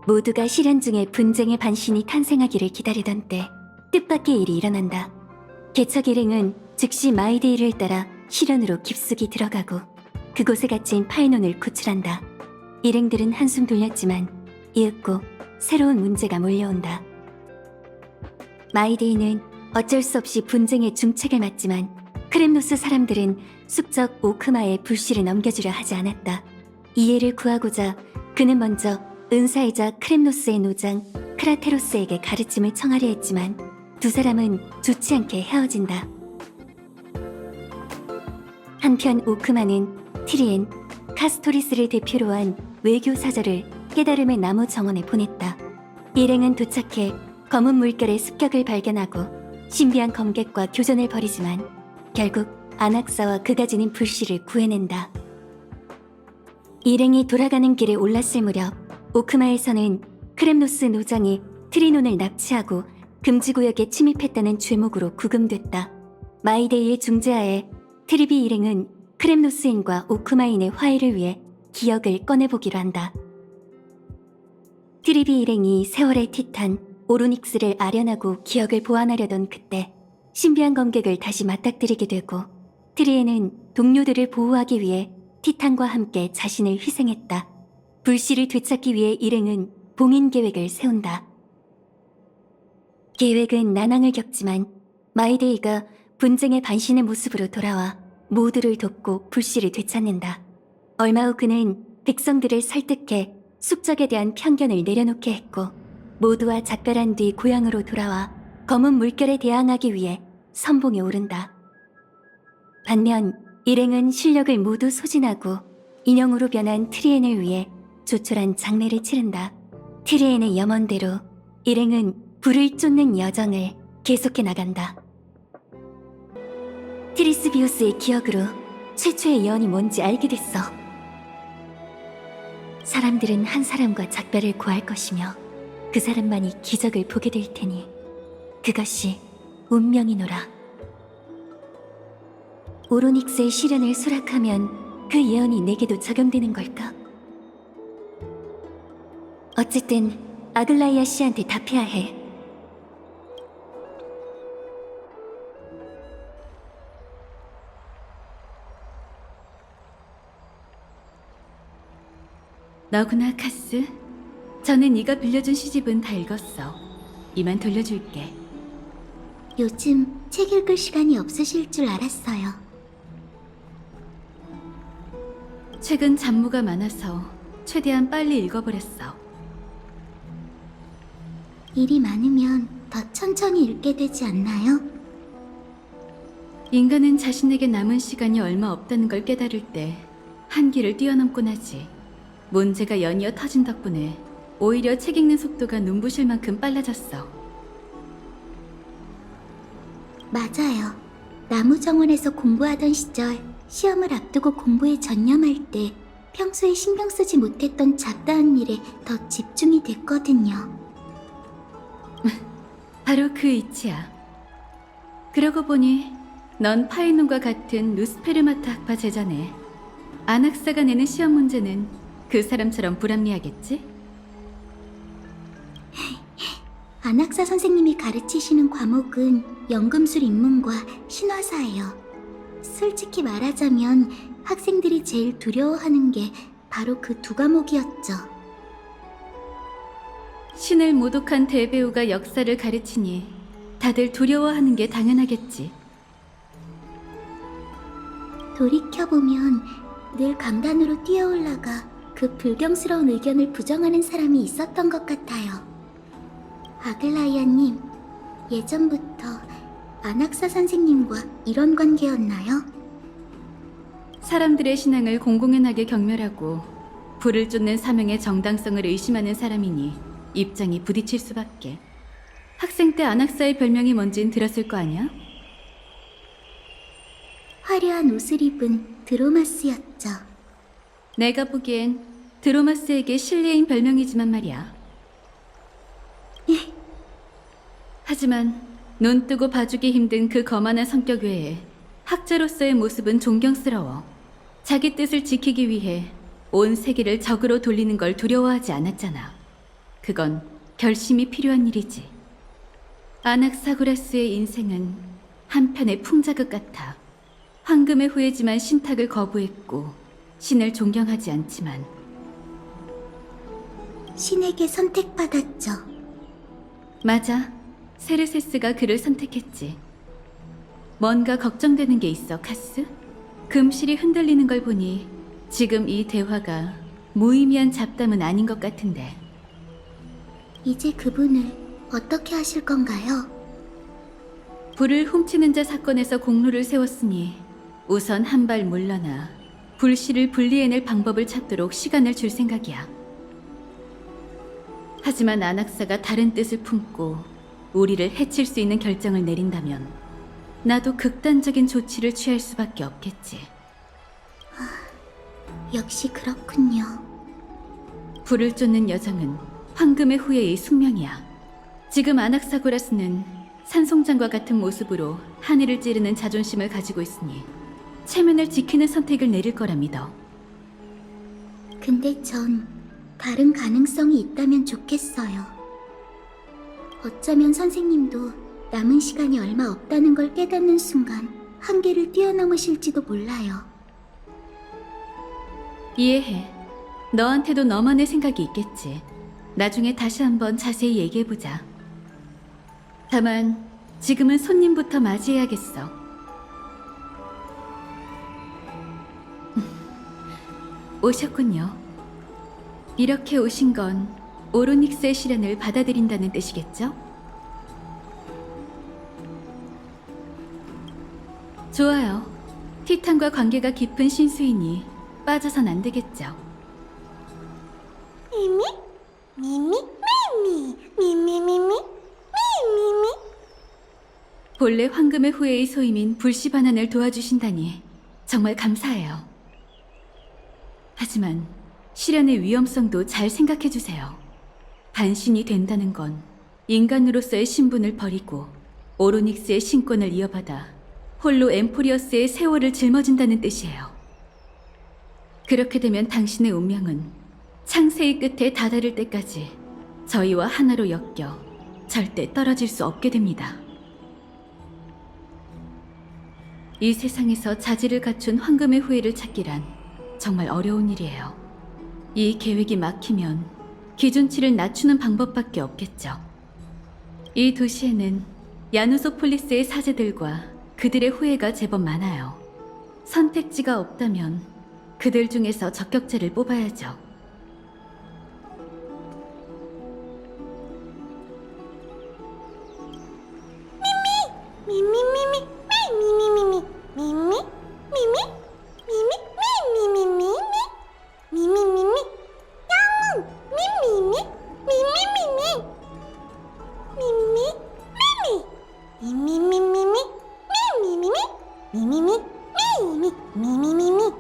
모두가 실현 중에 분쟁의 반신이 탄생하기를 기다리던 때 뜻밖의 일이 일어난다. 개척 일행은 즉시 마이데이를 따라 실현으로 깊숙이 들어가고 그곳에 갇힌 파이논을 구출한다. 일행들은 한숨 돌렸지만 이윽고 새로운 문제가 몰려온다. 마이데이는 어쩔 수 없이 분쟁의 중책을 맡지만 크렘노스 사람들은 숙적 오크마에 불씨를 넘겨주려 하지 않았다. 이해를 구하고자 그는 먼저 은사이자 크렘노스의 노장 크라테로스에게 가르침을 청하려 했지만 두 사람은 좋지 않게 헤어진다. 한편 오크마는 티리엔, 카스토리스를 대표로 한 외교 사절을 깨달음의 나무 정원에 보냈다. 일행은 도착해 검은 물결의 습격을 발견하고 신비한 검객과 교전을 벌이지만 결국 안악사와 그가 지닌 불씨를 구해낸다. 일행이 돌아가는 길에 올랐을 무렵 오크마에서는 크렘노스 노장이 트리논을 납치하고 금지구역에 침입했다는 죄목으로 구금됐다. 마이데이의 중재하에 트리비 일행은 크렘노스인과 오크마인의 화해를 위해 기억을 꺼내보기로 한다. 트리비 일행이 세월의 티탄 오로닉스를 아련하고 기억을 보완하려던 그때 신비한 검객을 다시 맞닥뜨리게 되고 트리에는 동료들을 보호하기 위해 티탄과 함께 자신을 희생했다. 불씨를 되찾기 위해 일행은 봉인 계획을 세운다. 계획은 난항을 겪지만 마이데이가 분쟁의 반신의 모습으로 돌아와 모두를 돕고 불씨를 되찾는다. 얼마 후 그는 백성들을 설득해 숙적에 대한 편견을 내려놓게 했고 모두와 작별한 뒤 고향으로 돌아와 검은 물결에 대항하기 위해 선봉에 오른다. 반면 일행은 실력을 모두 소진하고 인형으로 변한 트리엔을 위해 조촐한 장례를 치른다. 트리엔의 염원대로 일행은 불을 쫓는 여정을 계속해 나간다. 트리스비우스의 기억으로 최초의 예언이 뭔지 알게 됐어. 사람들은 한 사람과 작별을 구할 것이며 그 사람만이 기적을 보게 될 테니 그것이 운명이노라. 오로닉스의 시련을 수락하면 그 예언이 내게도 적용되는 걸까? 어쨌든 아글라이아 씨한테 답해야 해. 너구나, 카스. 전에 네가 빌려준 시집은 다 읽었어. 이만 돌려줄게. 요즘 책 읽을 시간이 없으실 줄 알았어요. 최근 잡무가 많아서 최대한 빨리 읽어버렸어. 일이 많으면 더 천천히 읽게 되지 않나요? 인간은 자신에게 남은 시간이 얼마 없다는 걸 깨달을 때 한계를 뛰어넘곤 하지. 문제가 연이어 터진 덕분에 오히려 책 읽는 속도가 눈부실 만큼 빨라졌어. 맞아요. 나무정원에서 공부하던 시절 시험을 앞두고 공부에 전념할 때 평소에 신경 쓰지 못했던 잡다한 일에 더 집중이 됐거든요. 바로 그 이치야. 그러고 보니 넌 파이논과 같은 루스페르마트 학파 제자네. 안학사가 내는 시험 문제는 그 사람처럼 불합리하겠지? 안학사 선생님이 가르치시는 과목은 연금술 입문과 신화사예요. 솔직히 말하자면 학생들이 제일 두려워하는 게 바로 그 두 과목이었죠. 신을 모독한 대배우가 역사를 가르치니 다들 두려워하는 게 당연하겠지. 돌이켜보면 늘 강단으로 뛰어올라가 그 불경스러운 의견을 부정하는 사람이 있었던 것 같아요. 아글라이아님, 예전부터 안학사 선생님과 이런 관계였나요? 사람들의 신앙을 공공연하게 경멸하고 불을 쫓는 사명의 정당성을 의심하는 사람이니 입장이 부딪힐 수밖에. 학생 때 안학사의 별명이 뭔진 들었을 거 아니야? 화려한 옷을 입은 드로마스였죠. 내가 보기엔 드로마스에게 실례인 별명이지만 말이야. 하지만 눈 뜨고 봐주기 힘든 그 거만한 성격 외에 학자로서의 모습은 존경스러워. 자기 뜻을 지키기 위해 온 세계를 적으로 돌리는 걸 두려워하지 않았잖아. 그건 결심이 필요한 일이지. 아낙사고라스의 인생은 한편의 풍자극 같아. 황금의 후예지만 신탁을 거부했고 신을 존경하지 않지만 신에게 선택받았죠. 맞아. 세르세스가 그를 선택했지. 뭔가 걱정되는 게 있어, 카스? 금실이 흔들리는 걸 보니 지금 이 대화가 무의미한 잡담은 아닌 것 같은데. 이제 그분을 어떻게 하실 건가요? 불을 훔치는 자 사건에서 공로를 세웠으니 우선 한 발 물러나 불씨를 분리해낼 방법을 찾도록 시간을 줄 생각이야. 하지만 안악사가 다른 뜻을 품고 우리를 해칠 수 있는 결정을 내린다면 나도 극단적인 조치를 취할 수밖에 없겠지. 역시 그렇군요. 불을 쫓는 여정은 황금의 후예의 숙명이야. 지금 아낙사고라스는 산송장과 같은 모습으로 하늘을 찌르는 자존심을 가지고 있으니 체면을 지키는 선택을 내릴 거라 믿어. 근데 전 다른 가능성이 있다면 좋겠어요. 어쩌면 선생님도 남은 시간이 얼마 없다는 걸 깨닫는 순간 한계를 뛰어넘으실지도 몰라요. 이해해. 너한테도 너만의 생각이 있겠지. 나중에 다시 한번 자세히 얘기해보자. 다만 지금은 손님부터 맞이해야겠어. 오셨군요. 이렇게 오신 건 오로닉스의 시련을 받아들인다는 뜻이겠죠? 좋아요. 티탄과 관계가 깊은 신수이니 빠져선 안 되겠죠. 미미? 미미? 미미? 미미미미? 미미미? 본래 황금의 후예의 소임인 불씨 반환을 도와주신다니 정말 감사해요. 하지만 시련의 위험성도 잘 생각해주세요. 반신이 된다는 건 인간으로서의 신분을 버리고 오로닉스의 신권을 이어받아 홀로 엠포리어스의 세월을 짊어진다는 뜻이에요. 그렇게 되면 당신의 운명은 창세의 끝에 다다를 때까지 저희와 하나로 엮여 절대 떨어질 수 없게 됩니다. 이 세상에서 자질을 갖춘 황금의 후예를 찾기란 정말 어려운 일이에요. 이 계획이 막히면 기준치를 낮추는 방법밖에 없겠죠. 이 도시에는 야누소폴리스의 사제들과 그들의 후예가 제법 많아요. 선택지가 없다면 그들 중에서 적격자를 뽑아야죠. 미미미미? 미미미미? 미미? 미미? 미미? 미미미미? 미미미미? 양문! 미미미? 미미미미? 미미? 미미? 미미미미미? 미미미미? 미미미? 미미? 미미미미?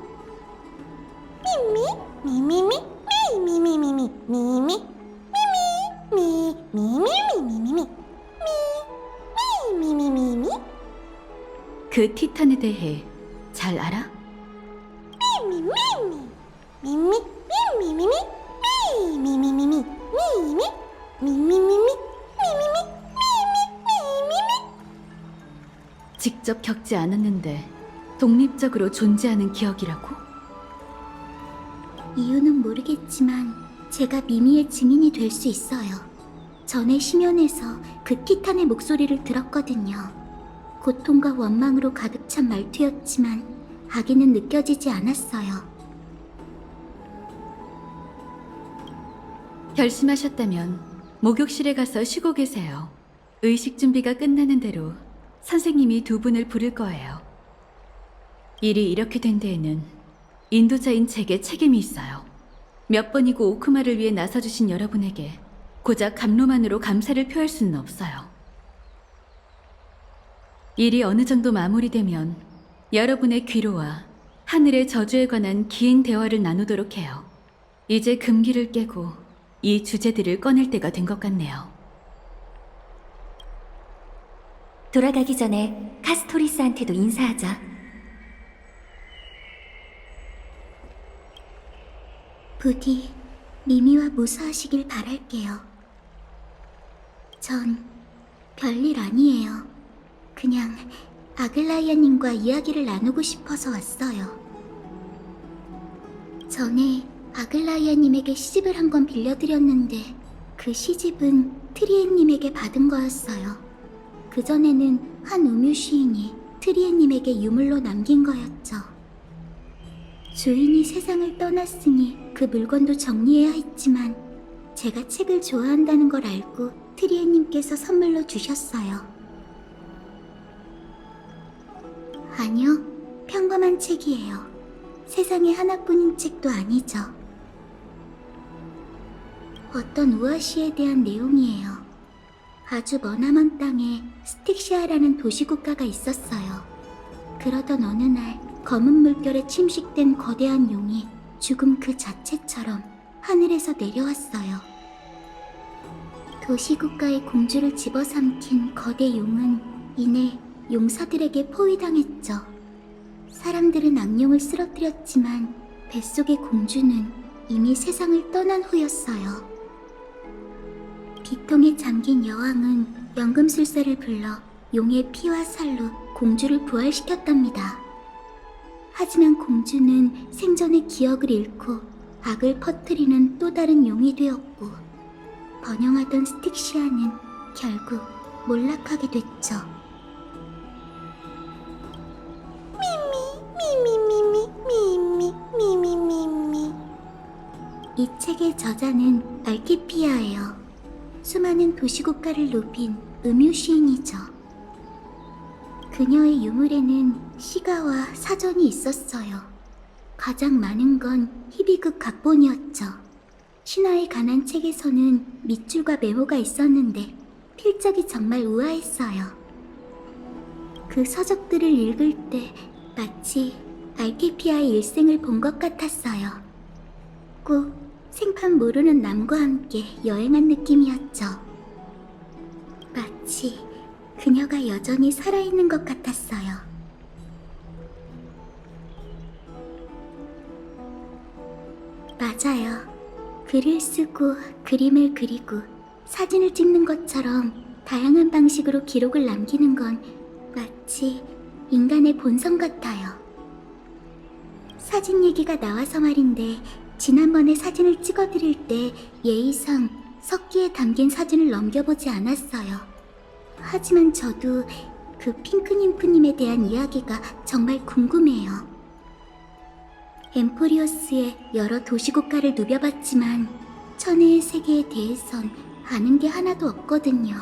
미미? 미미미? 미미미미미? 미미? 미미? 미미미미미미? 미미미미? 그 티탄에 대해 잘 알아? 미미미미? 미미? 미미미미? 미미미미? 미미? 미미미미? 미미미? 직접 겪지 않았는데 독립적으로 존재하는 기억이라고? 이유는 모르겠지만 제가 미미의 증인이 될 수 있어요. 전에 심연에서 그 티탄의 목소리를 들었거든요. 고통과 원망으로 가득 찬 말투였지만 악의는 느껴지지 않았어요. 결심하셨다면 목욕실에 가서 쉬고 계세요. 의식 준비가 끝나는 대로 선생님이 두 분을 부를 거예요. 일이 이렇게 된 데에는 인도자인 제게 책임이 있어요. 몇 번이고 오크마를 위해 나서주신 여러분에게 고작 감로만으로 감사를 표할 수는 없어요. 일이 어느 정도 마무리되면 여러분의 귀로와 하늘의 저주에 관한 긴 대화를 나누도록 해요. 이제 금기를 깨고 이 주제들을 꺼낼 때가 된 것 같네요. 돌아가기 전에 카스토리스한테도 인사하자. 부디 미미와 무사하시길 바랄게요. 전 별일 아니에요. 그냥 아글라이아님과 이야기를 나누고 싶어서 왔어요. 전에 아글라이아님에게 시집을 한 권 빌려드렸는데 그 시집은 트리에님에게 받은 거였어요. 그전에는 한 음유 시인이 트리에님에게 유물로 남긴 거였죠. 주인이 세상을 떠났으니 그 물건도 정리해야 했지만 제가 책을 좋아한다는 걸 알고 트리에님께서 선물로 주셨어요. 아니요, 평범한 책이에요. 세상에 하나뿐인 책도 아니죠. 어떤 우아시에 대한 내용이에요. 아주 머나먼 땅에 스틱시아라는 도시국가가 있었어요. 그러던 어느 날 검은 물결에 침식된 거대한 용이 죽음 그 자체처럼 하늘에서 내려왔어요. 도시국가의 공주를 집어삼킨 거대 용은 이내 용사들에게 포위당했죠. 사람들은 악령을 쓰러뜨렸지만 뱃속의 공주는 이미 세상을 떠난 후였어요. 비통에 잠긴 여왕은 연금술사를 불러 용의 피와 살로 공주를 부활시켰답니다. 하지만 공주는 생전의 기억을 잃고 악을 퍼뜨리는 또 다른 용이 되었고 번영하던 스틱시아는 결국 몰락하게 됐죠. 이 책의 저자는 알키피아예요. 수많은 도시국가를 높인 음유 시인이죠. 그녀의 유물에는 시가와 사전이 있었어요. 가장 많은 건 히비급 각본이었죠. 신화에 관한 책에서는 밑줄과 메모가 있었는데 필적이 정말 우아했어요. 그 서적들을 읽을 때 마치 알키피아의 일생을 본 것 같았어요. 꼭 생판 모르는 남과 함께 여행한 느낌이었죠. 마치 그녀가 여전히 살아있는 것 같았어요. 맞아요. 글을 쓰고 그림을 그리고 사진을 찍는 것처럼 다양한 방식으로 기록을 남기는 건 마치 인간의 본성 같아요. 사진 얘기가 나와서 말인데 지난번에 사진을 찍어드릴 때 예의상 석기에 담긴 사진을 넘겨보지 않았어요. 하지만 저도 그 핑크님프님에 대한 이야기가 정말 궁금해요. 엠포리오스의 여러 도시국가를 누벼봤지만 천혜의 세계에 대해선 아는 게 하나도 없거든요.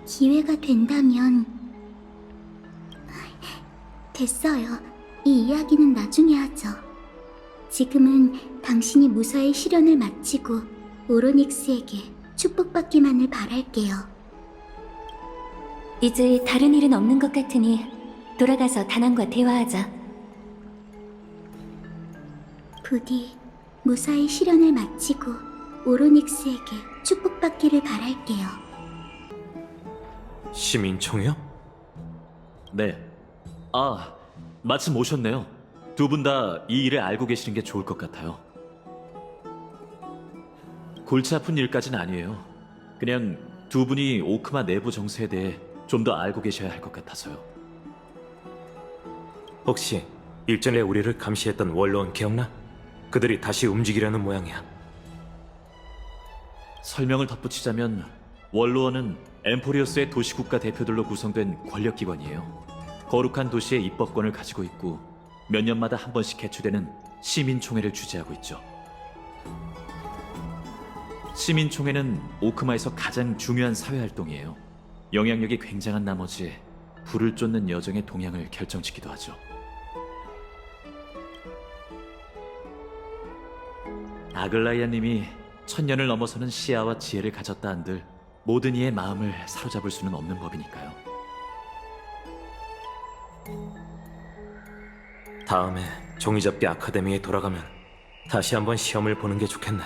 기회가 된다면... 됐어요. 이 이야기는 나중에 하죠. 지금은 당신이 무사히 시련을 마치고 오로닉스에게 축복받기만을 바랄게요. 이제 다른 일은 없는 것 같으니 돌아가서 다낭과 대화하자. 부디 무사히 시련을 마치고 오로닉스에게 축복받기를 바랄게요. 시민총회요? 네. 아, 마침 오셨네요. 두 분 다 이 일을 알고 계시는 게 좋을 것 같아요. 골치 아픈 일까지는 아니에요. 그냥 두 분이 오크마 내부 정세에 대해 좀 더 알고 계셔야 할 것 같아서요. 혹시 일전에 우리를 감시했던 원로원 기억나? 그들이 다시 움직이려는 모양이야. 설명을 덧붙이자면 원로원은 엠포리오스의 도시국가 대표들로 구성된 권력기관이에요. 거룩한 도시의 입법권을 가지고 있고 몇 년마다 한 번씩 개최되는 시민총회를 주재하고 있죠. 시민총회는 오크마에서 가장 중요한 사회활동이에요. 영향력이 굉장한 나머지 불을 쫓는 여정의 동향을 결정짓기도 하죠. 아글라이아님이 1000년을 넘어서는 시야와 지혜를 가졌다 한들 모든 이의 마음을 사로잡을 수는 없는 법이니까요. 다음에 종이접기 아카데미에 돌아가면 다시 한번 시험을 보는 게 좋겠네.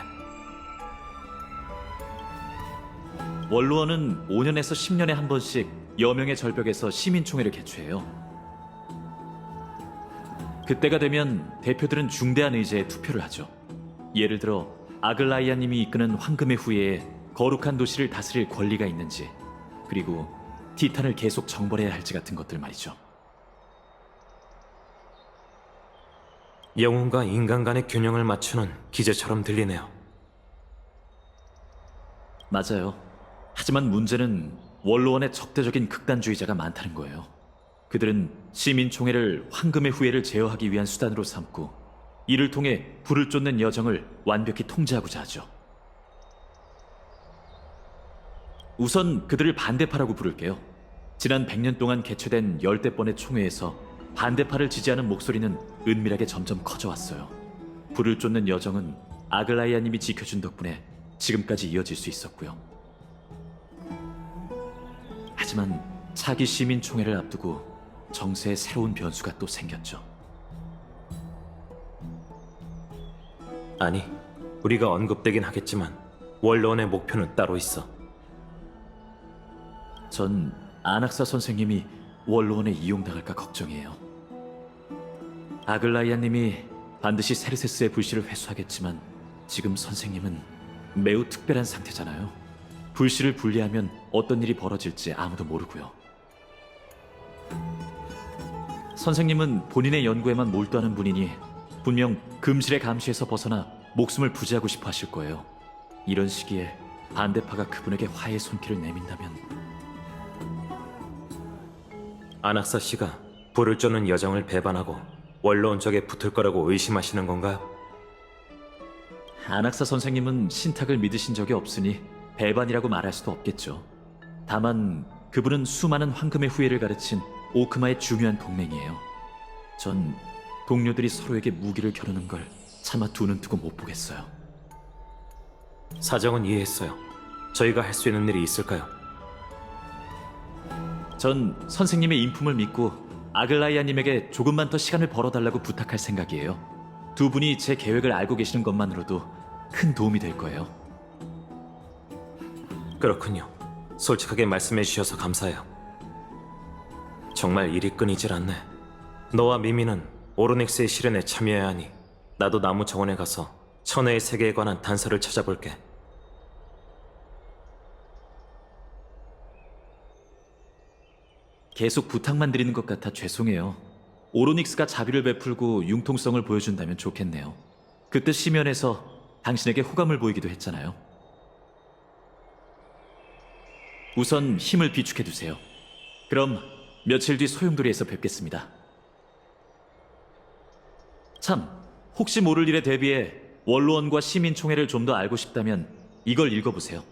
원로원은 5년에서 10년에 한 번씩 여명의 절벽에서 시민총회를 개최해요. 그때가 되면 대표들은 중대한 의제에 투표를 하죠. 예를 들어 아글라이아님이 이끄는 황금의 후예에 거룩한 도시를 다스릴 권리가 있는지, 그리고 티탄을 계속 정벌해야 할지 같은 것들 말이죠. 영혼과 인간 간의 균형을 맞추는 기제처럼 들리네요. 맞아요. 하지만 문제는 원로원의 적대적인 극단주의자가 많다는 거예요. 그들은 시민총회를 황금의 후예를 제어하기 위한 수단으로 삼고 이를 통해 불을 쫓는 여정을 완벽히 통제하고자 하죠. 우선 그들을 반대파라고 부를게요. 지난 100년 동안 개최된 열대 번의 총회에서 반대파를 지지하는 목소리는 은밀하게 점점 커져왔어요. 불을 쫓는 여정은 아글라이아님이 지켜준 덕분에 지금까지 이어질 수 있었고요. 하지만 차기 시민총회를 앞두고 정세에 새로운 변수가 또 생겼죠. 아니, 우리가 언급되긴 하겠지만 원로원의 목표는 따로 있어. 전 아낙사 선생님이 원로원에 이용당할까 걱정이에요. 아글라이아님이 반드시 세르세스의 불씨를 회수하겠지만 지금 선생님은 매우 특별한 상태잖아요. 불씨를 분리하면 어떤 일이 벌어질지 아무도 모르고요. 선생님은 본인의 연구에만 몰두하는 분이니 분명 금실의 감시에서 벗어나 목숨을 부지하고 싶어 하실 거예요. 이런 시기에 반대파가 그분에게 화해의 손길을 내민다면 아낙사 씨가 불을 쫓는 여정을 배반하고 원로원 쪽에 붙을 거라고 의심하시는 건가요? 아낙사 선생님은 신탁을 믿으신 적이 없으니 배반이라고 말할 수도 없겠죠. 다만 그분은 수많은 황금의 후예를 가르친 오크마의 중요한 동맹이에요. 전 동료들이 서로에게 무기를 겨루는 걸 차마 두 눈 뜨고 못 보겠어요. 사정은 이해했어요. 저희가 할 수 있는 일이 있을까요? 전 선생님의 인품을 믿고 아글라이아님에게 조금만 더 시간을 벌어달라고 부탁할 생각이에요. 두 분이 제 계획을 알고 계시는 것만으로도 큰 도움이 될 거예요. 그렇군요. 솔직하게 말씀해 주셔서 감사해요. 정말 일이 끊이질 않네. 너와 미미는 오로닉스의 실현에 참여해야 하니 나도 나무 정원에 가서 천혜의 세계에 관한 단서를 찾아볼게. 계속 부탁만 드리는 것 같아 죄송해요. 오로닉스가 자비를 베풀고 융통성을 보여준다면 좋겠네요. 그때 시면에서 당신에게 호감을 보이기도 했잖아요. 우선 힘을 비축해두세요. 그럼 며칠 뒤 소용돌이에서 뵙겠습니다. 참, 혹시 모를 일에 대비해 원로원과 시민총회를 좀 더 알고 싶다면 이걸 읽어보세요.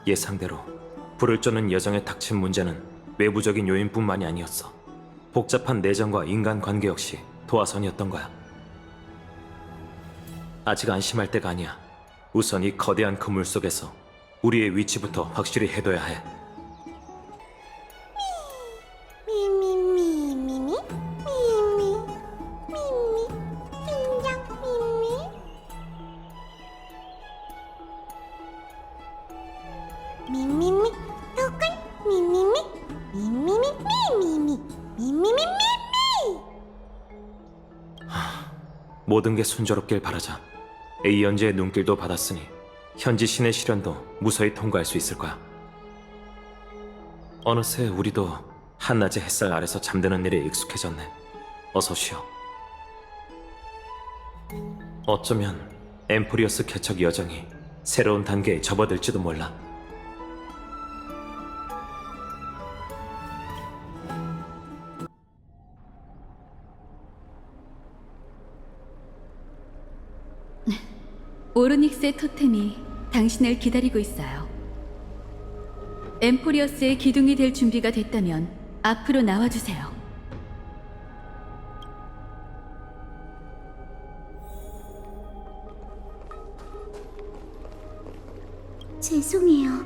예상대로 불을 쫓는 여정에 닥친 문제는 외부적인 요인뿐만이 아니었어. 복잡한 내정과 인간관계 역시 도화선이었던 거야. 아직 안심할 때가 아니야. 우선 이 거대한 그물 속에서 우리의 위치부터 확실히 해둬야 해. 미미미미미 미미 미미 등장 미미 미미미 토큰 미미미 미미미 미미미 미미미 모든 게 순조롭길 바라자. A연제의 눈길도 받았으니 현지 신의 시련도 무사히 통과할 수 있을 거야. 어느새 우리도 한낮의 햇살 아래서 잠드는 일에 익숙해졌네. 어서 쉬어. 어쩌면 엠포리어스 개척 여정이 새로운 단계에 접어들지도 몰라. 오로닉스의 토템이 당신을 기다리고 있어요. 엠포리어스의 기둥이 될 준비가 됐다면 앞으로 나와주세요. 죄송해요.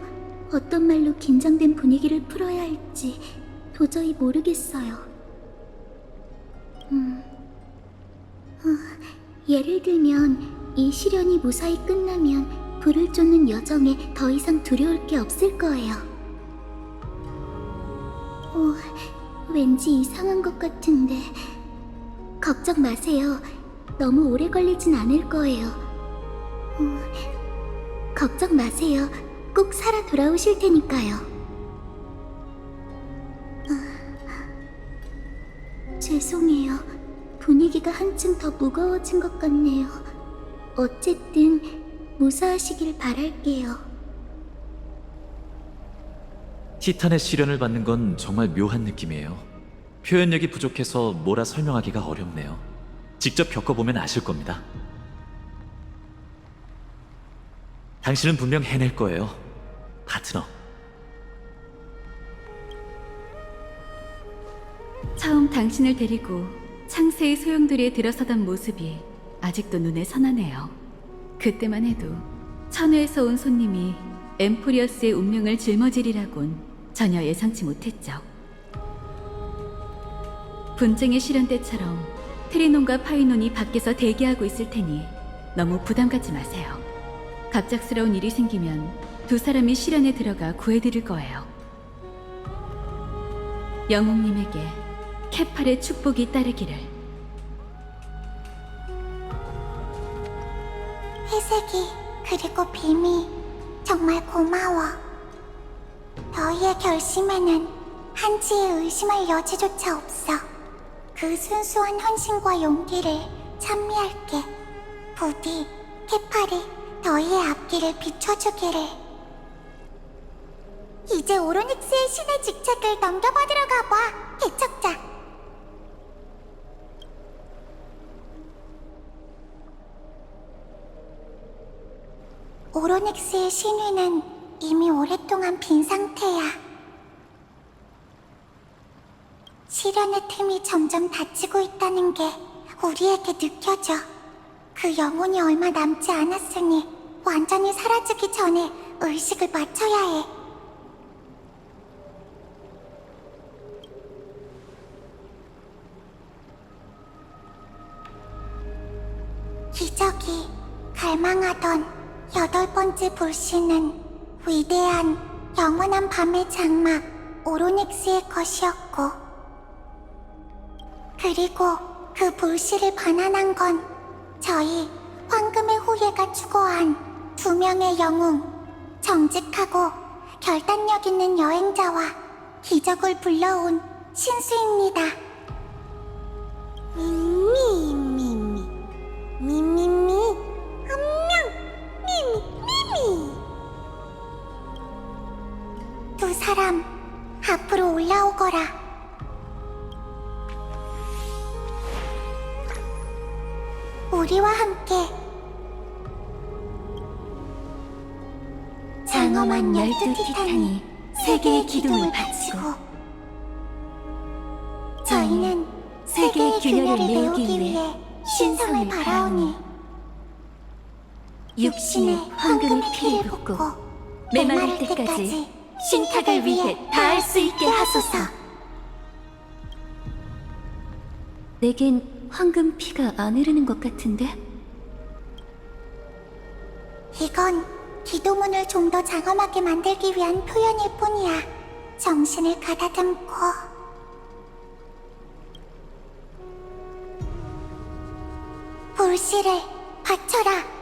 어떤 말로 긴장된 분위기를 풀어야 할지 도저히 모르겠어요. 예를 들면 이 시련이 무사히 끝나면 불을 쫓는 여정에 더 이상 두려울 게 없을 거예요. 왠지 이상한 것 같은데 걱정 마세요. 너무 오래 걸리진 않을 거예요. 걱정 마세요. 꼭 살아 돌아오실 테니까요. 죄송해요. 분위기가 한층 더 무거워진 것 같네요. 어쨌든 무사하시길 바랄게요. 티탄의 시련을 받는 건 정말 묘한 느낌이에요. 표현력이 부족해서 뭐라 설명하기가 어렵네요. 직접 겪어보면 아실 겁니다. 당신은 분명 해낼 거예요, 파트너. 처음 당신을 데리고 창세의 소용돌이에 들어서던 모습이 아직도 눈에 선하네요. 그때만 해도 천우에서 온 손님이 엠포리어스의 운명을 짊어지리라곤 전혀 예상치 못했죠. 분쟁의 실현 때처럼 트리논과 파이논이 밖에서 대기하고 있을 테니 너무 부담 갖지 마세요. 갑작스러운 일이 생기면 두 사람이 실현에 들어가 구해드릴 거예요. 영웅님에게 케팔의 축복이 따르기를. 회색이 그리고 빔이 정말 고마워. 너희의 결심에는 한치의 의심할 여지조차 없어. 그 순수한 헌신과 용기를 찬미할게. 부디 케팔이 너희의 앞길을 비춰주기를. 이제 오로닉스의 신의 직책을 넘겨받으러 가봐, 개척자. 오로닉스의 신위는 이미 오랫동안 빈 상태야. 시련의 틈이 점점 닫히고 있다는 게 우리에게 느껴져. 그 영혼이 얼마 남지 않았으니 완전히 사라지기 전에 의식을 맞춰야 해. 기적이 갈망하던 8번째 불씨는 위대한 영원한 밤의 장막 오로닉스의 것이었고, 그리고 그 불씨를 반환한 건 저희 황금의 후예가 추구한 2명의 영웅, 정직하고 결단력 있는 여행자와 기적을 불러온 신수입니다. 미미미 한명 미미. 두 사람 앞으로 올라오거라. 우리와 함께 장엄한 12티탄이 세계의 기둥을 바치고, 저희는 세계의 균열을 메우기 위해 신성을 바라오니 육신에 황금의 피를 붓고 메마를 때까지 신탁을 위해 다할 수 있게 하소서. 내겐 황금 피가 안 흐르는 것 같은데? 이건 기도문을 좀 더 장엄하게 만들기 위한 표현일 뿐이야. 정신을 가다듬고. 불씨를 바쳐라.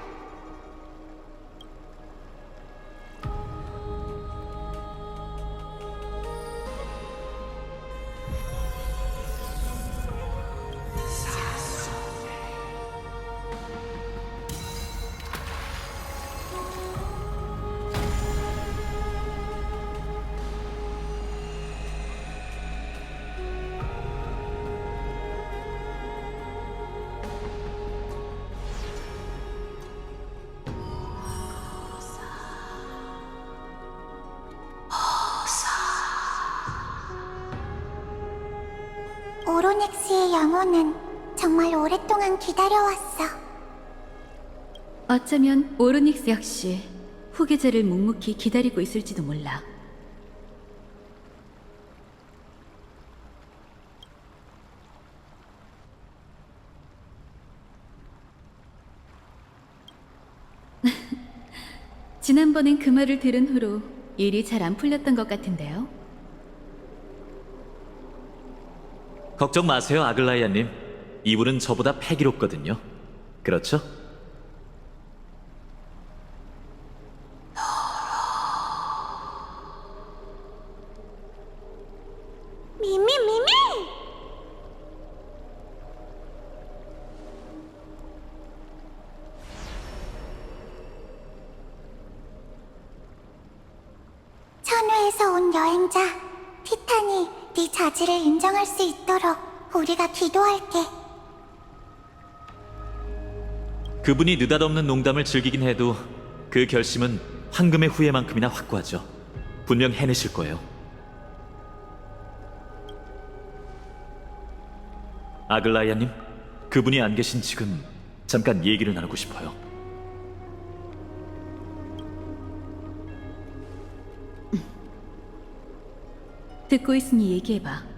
오로넥스의 영혼은 정말 오랫동안 기다려왔어. 어쩌면 오로닉스 역시 후계자를 묵묵히 기다리고 있을지도 몰라. 지난번엔 그 말을 들은 후로 일이 잘 안 풀렸던 것 같은데요. 걱정 마세요, 아글라이아님. 이분은 저보다 패기롭거든요. 그렇죠? 미미미미! 천우에서 온 여행자 티탄이 네 자질을 인정할 수 있도록 우리가 기도할게. 그분이 느닷없는 농담을 즐기긴 해도 그 결심은 황금의 후예만큼이나 확고하죠. 분명 해내실 거예요. 아글라이아님, 그분이 안 계신 지금 잠깐 얘기를 나누고 싶어요. 듣고 있으니 얘기해봐.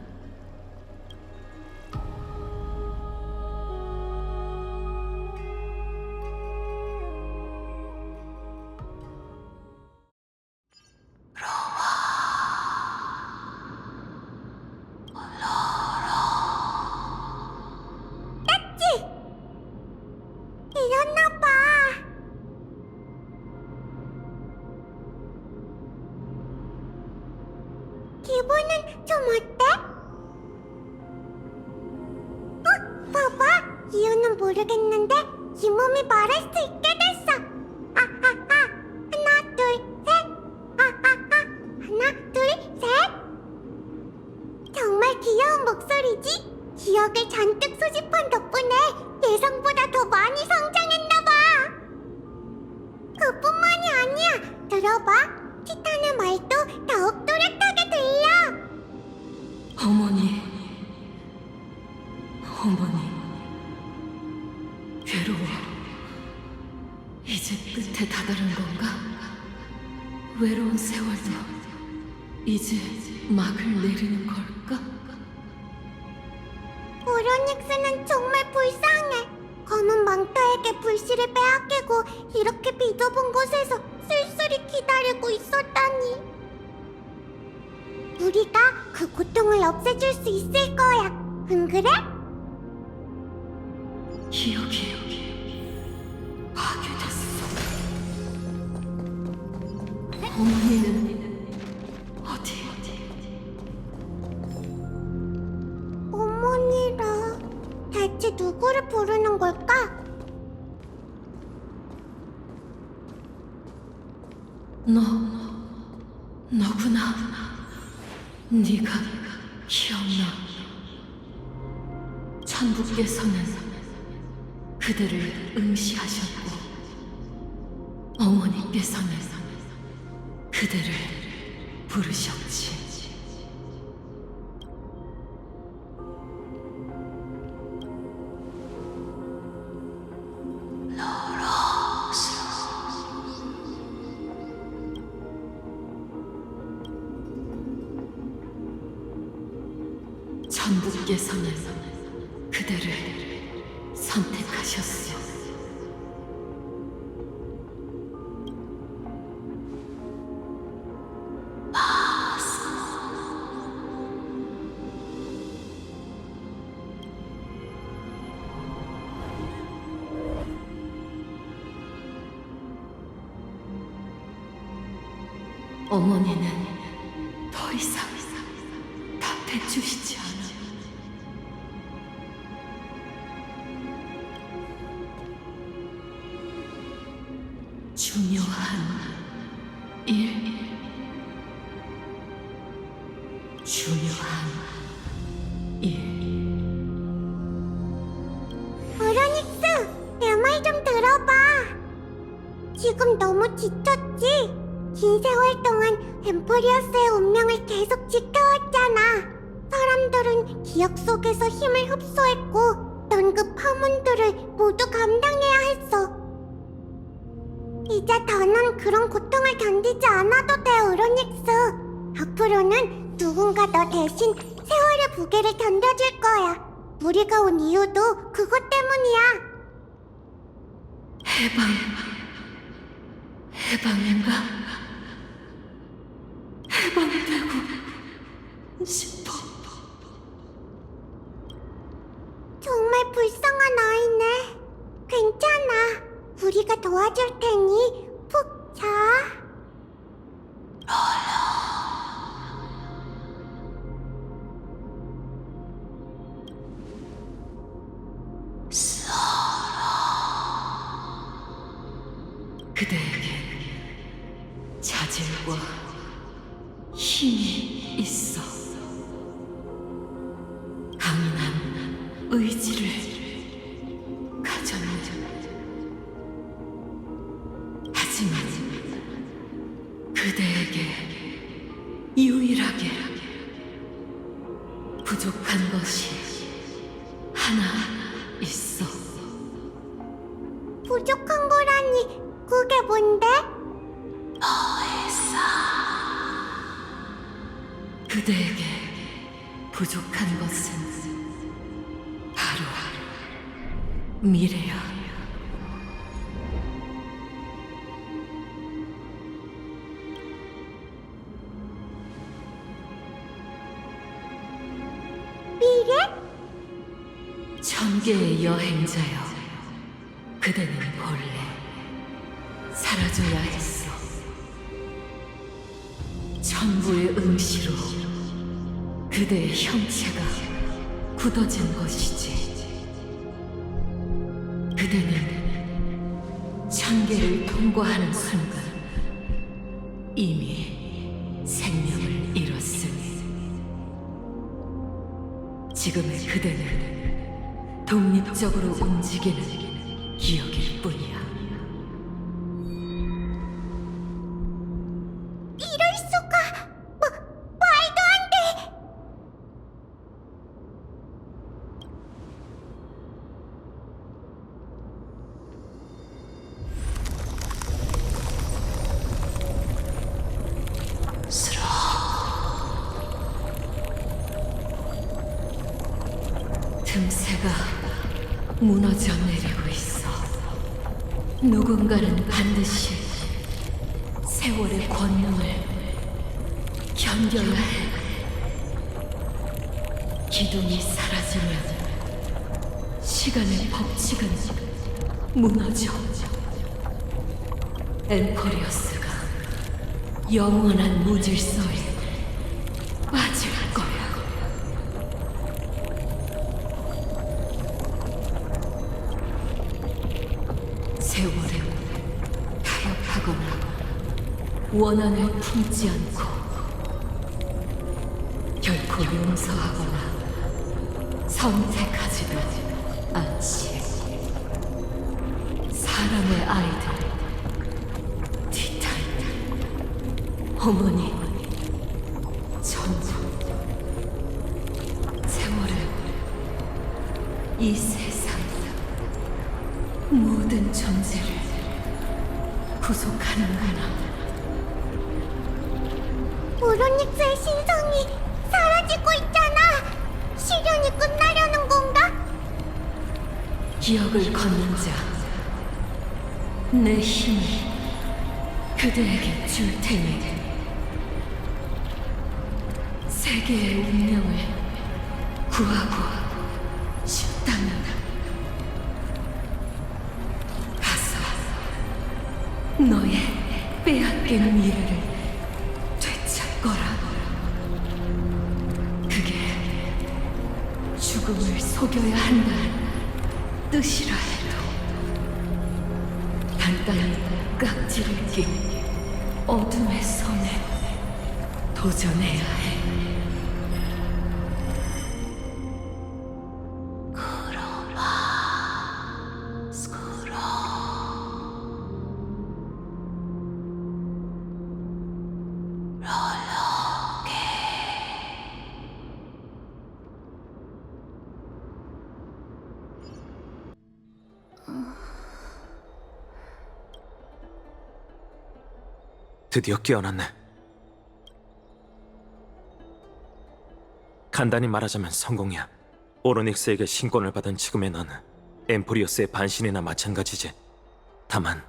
이랬나봐. 기분은 좀 어때? 봐봐. 이유는 모르겠는데 이 몸이 말할 수 있게 됐어. 아하하. 하나, 둘, 셋. 아하하. 하나, 둘, 셋. 정말 귀여운 목소리지? 기억을 잔뜩 수집한 덕분에 예상보다 더 많이 성장했나봐. 그뿐만이 아니야. 들어봐. 티탄의 말도 더욱 또렷하게 들려. 어머니, 괴로워. 이제 끝에 다다른 건가? 외로운 세월도 이제 막을 내리는 걸까? 오로닉스는 정말 불쌍해. 검은 망타에게 불씨를 빼앗기고 이렇게 비좁은 곳에서 쓸쓸히 기다리고 있었다니. 우리가 그 고통을 없애줄 수 있을 거야. 응 그래? 기억이 파괴됐어. 어머니는 어디? 어머니라. 대체 누구를 부르는 걸까? 너구나. 네가 기억나. 천부께서는 그들을 응시하셨고 어머니께서는 그들을 부르셨지. 천부께서는 그들을 선택하셨어. 어머니는 더 이상 답해주시지 않아. 중요한 일, 중요한 일. 오로닉스, 내 말 좀 들어봐. 지금 너무 지쳤지? 긴 세월 동안 엠포리어스의 운명을 계속 지켜왔잖아. 사람들은 파문은 기억 속에서 힘을 흡수했고 넌 그 파문들을 모두 감당해야 했어. 이제 더는 그런 고통을 견디지 않아도 돼, 오로닉스. 앞으로는 누군가 너 대신 세월의 무게를 견뎌줄 거야. 우리가 온 이유도 그것 때문이야. 해방인가? 해방되고 싶어. 정말 불쌍한 아이네. 괜찮아. 우리가 도와줄 테니 푹 자. 그대에게 자질과 힘이 있어. 강인한 의지를 가졌는데, 하지만 그대에게 유일하게 부족한 것이 하나 있어. 부족한 거라니 그게 뭔데? 그대에게 부족한 것은 바로 미래야. 미래? 천계의 여행자여, 그대는 본래 사라져야 했어. 천부의 응시로 그대의 형체가 굳어진 것이지. 그대는 천계를 통과하는 순간 이미 생명을 잃었으니, 지금의 그대는 독립적으로 움직이는 기억일 뿐이야. 이럴 수가. 말도 안 돼. 틈새가 무너져 내리고 있어. 누군가는 반드시 세월의 권능을 견뎌야 해. 기둥이 사라지면 시간의 법칙은 무너져. 엠포리어스가 영원한 무질서에 빠질 거야. 세월은 타협하거나 원한을 품지 않고 결코 용서하거나 선택하지도 않지. 사람의 아이들, 티탄, 어머니, 전부 세월은 이 세상 모든 존재를 구속하는구나. 오로닉스의 신성이 사라지고 있잖아. 시련이 끝나려는 건가? 기억을 걷는 자, 내 힘을 그대에게 줄 테니 세계의 운명을 구하고 싶다면 가서 너의 빼앗긴 미래를 되찾거라. 그게 죽음을 속여야 한다는 뜻이라 해도 단단히 깍지를 낀 어둠의 섬에 도전해야 해. 드디어 깨어났네. 간단히 말하자면 성공이야. 오로닉스에게 신권을 받은 지금의 넌 엠포리어스의 반신이나 마찬가지지. 다만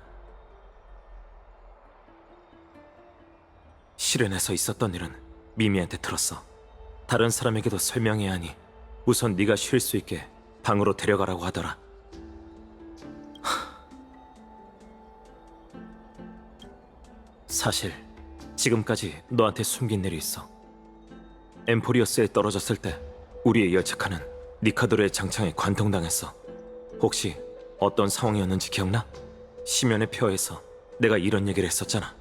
실현에서 있었던 일은 미미한테 들었어. 다른 사람에게도 설명해야 하니 우선 네가 쉴 수 있게 방으로 데려가라고 하더라. 사실 지금까지 너한테 숨긴 일이 있어. 엠포리어스에 떨어졌을 때 우리의 열차칸은 니카도르의 장창에 관통당했어. 혹시 어떤 상황이었는지 기억나? 시면의 표에서 내가 이런 얘기를 했었잖아.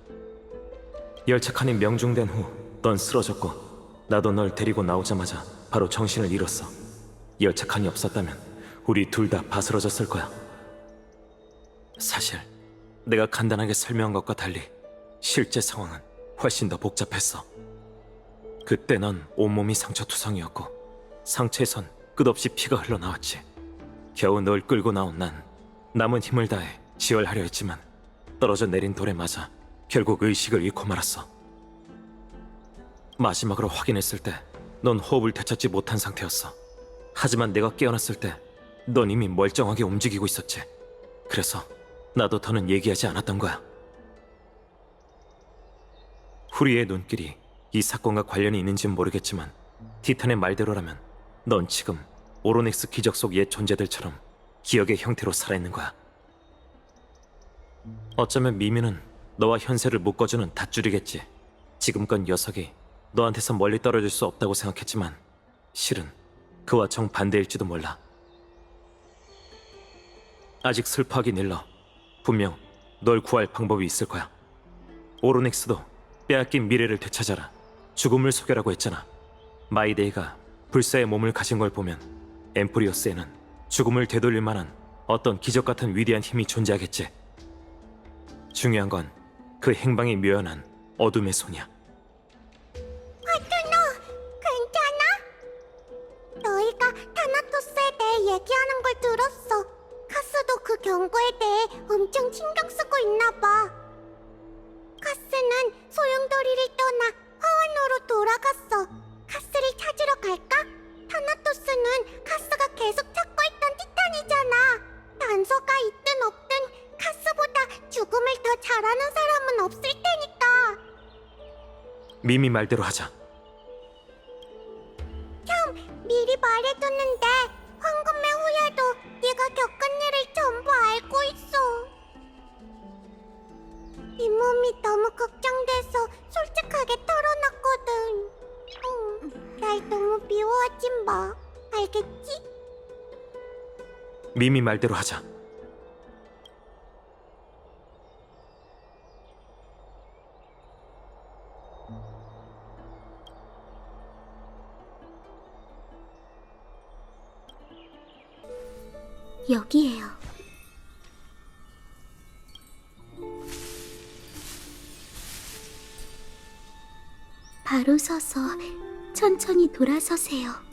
열차칸이 명중된 후 넌 쓰러졌고 나도 널 데리고 나오자마자 바로 정신을 잃었어. 열차칸이 없었다면 우리 둘 다 바스러졌을 거야. 사실 내가 간단하게 설명한 것과 달리 실제 상황은 훨씬 더 복잡했어. 그때 넌 온몸이 상처투성이었고 상처에선 끝없이 피가 흘러나왔지. 겨우 널 끌고 나온 난 남은 힘을 다해 지혈하려 했지만 떨어져 내린 돌에 맞아 결국 의식을 잃고 말았어. 마지막으로 확인했을 때 넌 호흡을 되찾지 못한 상태였어. 하지만 내가 깨어났을 때 넌 이미 멀쩡하게 움직이고 있었지. 그래서 나도 더는 얘기하지 않았던 거야. 후리의 눈길이 이 사건과 관련이 있는지는 모르겠지만 티탄의 말대로라면 넌 지금 오로닉스 기적 속 옛 존재들처럼 기억의 형태로 살아있는 거야. 어쩌면 미미는 너와 현세를 묶어주는 닷줄이겠지. 지금껏 녀석이 너한테서 멀리 떨어질 수 없다고 생각했지만 실은 그와 정반대일지도 몰라. 아직 슬퍼하긴 일러. 분명 널 구할 방법이 있을 거야. 오로닉스도 빼앗긴 미래를 되찾아라, 죽음을 속여라고 했잖아. 마이데이가 불사의 몸을 가진 걸 보면 엠포리어스에는 죽음을 되돌릴 만한 어떤 기적 같은 위대한 힘이 존재하겠지. 중요한 건 그 행방이 묘연한 어둠의 손이야. 괜찮아? 너희가 타나토스에 대해 얘기하는 걸 들었어. 카스도 그 경고에 대해 엄청 신경 쓰고 있나 봐. 카스는 소용돌이를 떠나 화원으로 돌아갔어. 카스를 찾으러 갈까? 타나토스는 카스가 계속 찾고 있던 티탄이잖아. 단서가 있든 없든 카스보다 죽음을 더 잘하는 사람은 없을 테니까. 미미 말대로 하자. 미리 말해뒀는데 황금의 후예도 네가 겪은 일을 전부 알고 있어. 이 몸이 너무 걱정돼서 솔직하게 털어놨거든. 날 너무 미워하지 마. 알겠지? 미미 말대로 하자. 여기에요. 바로 서서 천천히 돌아서세요.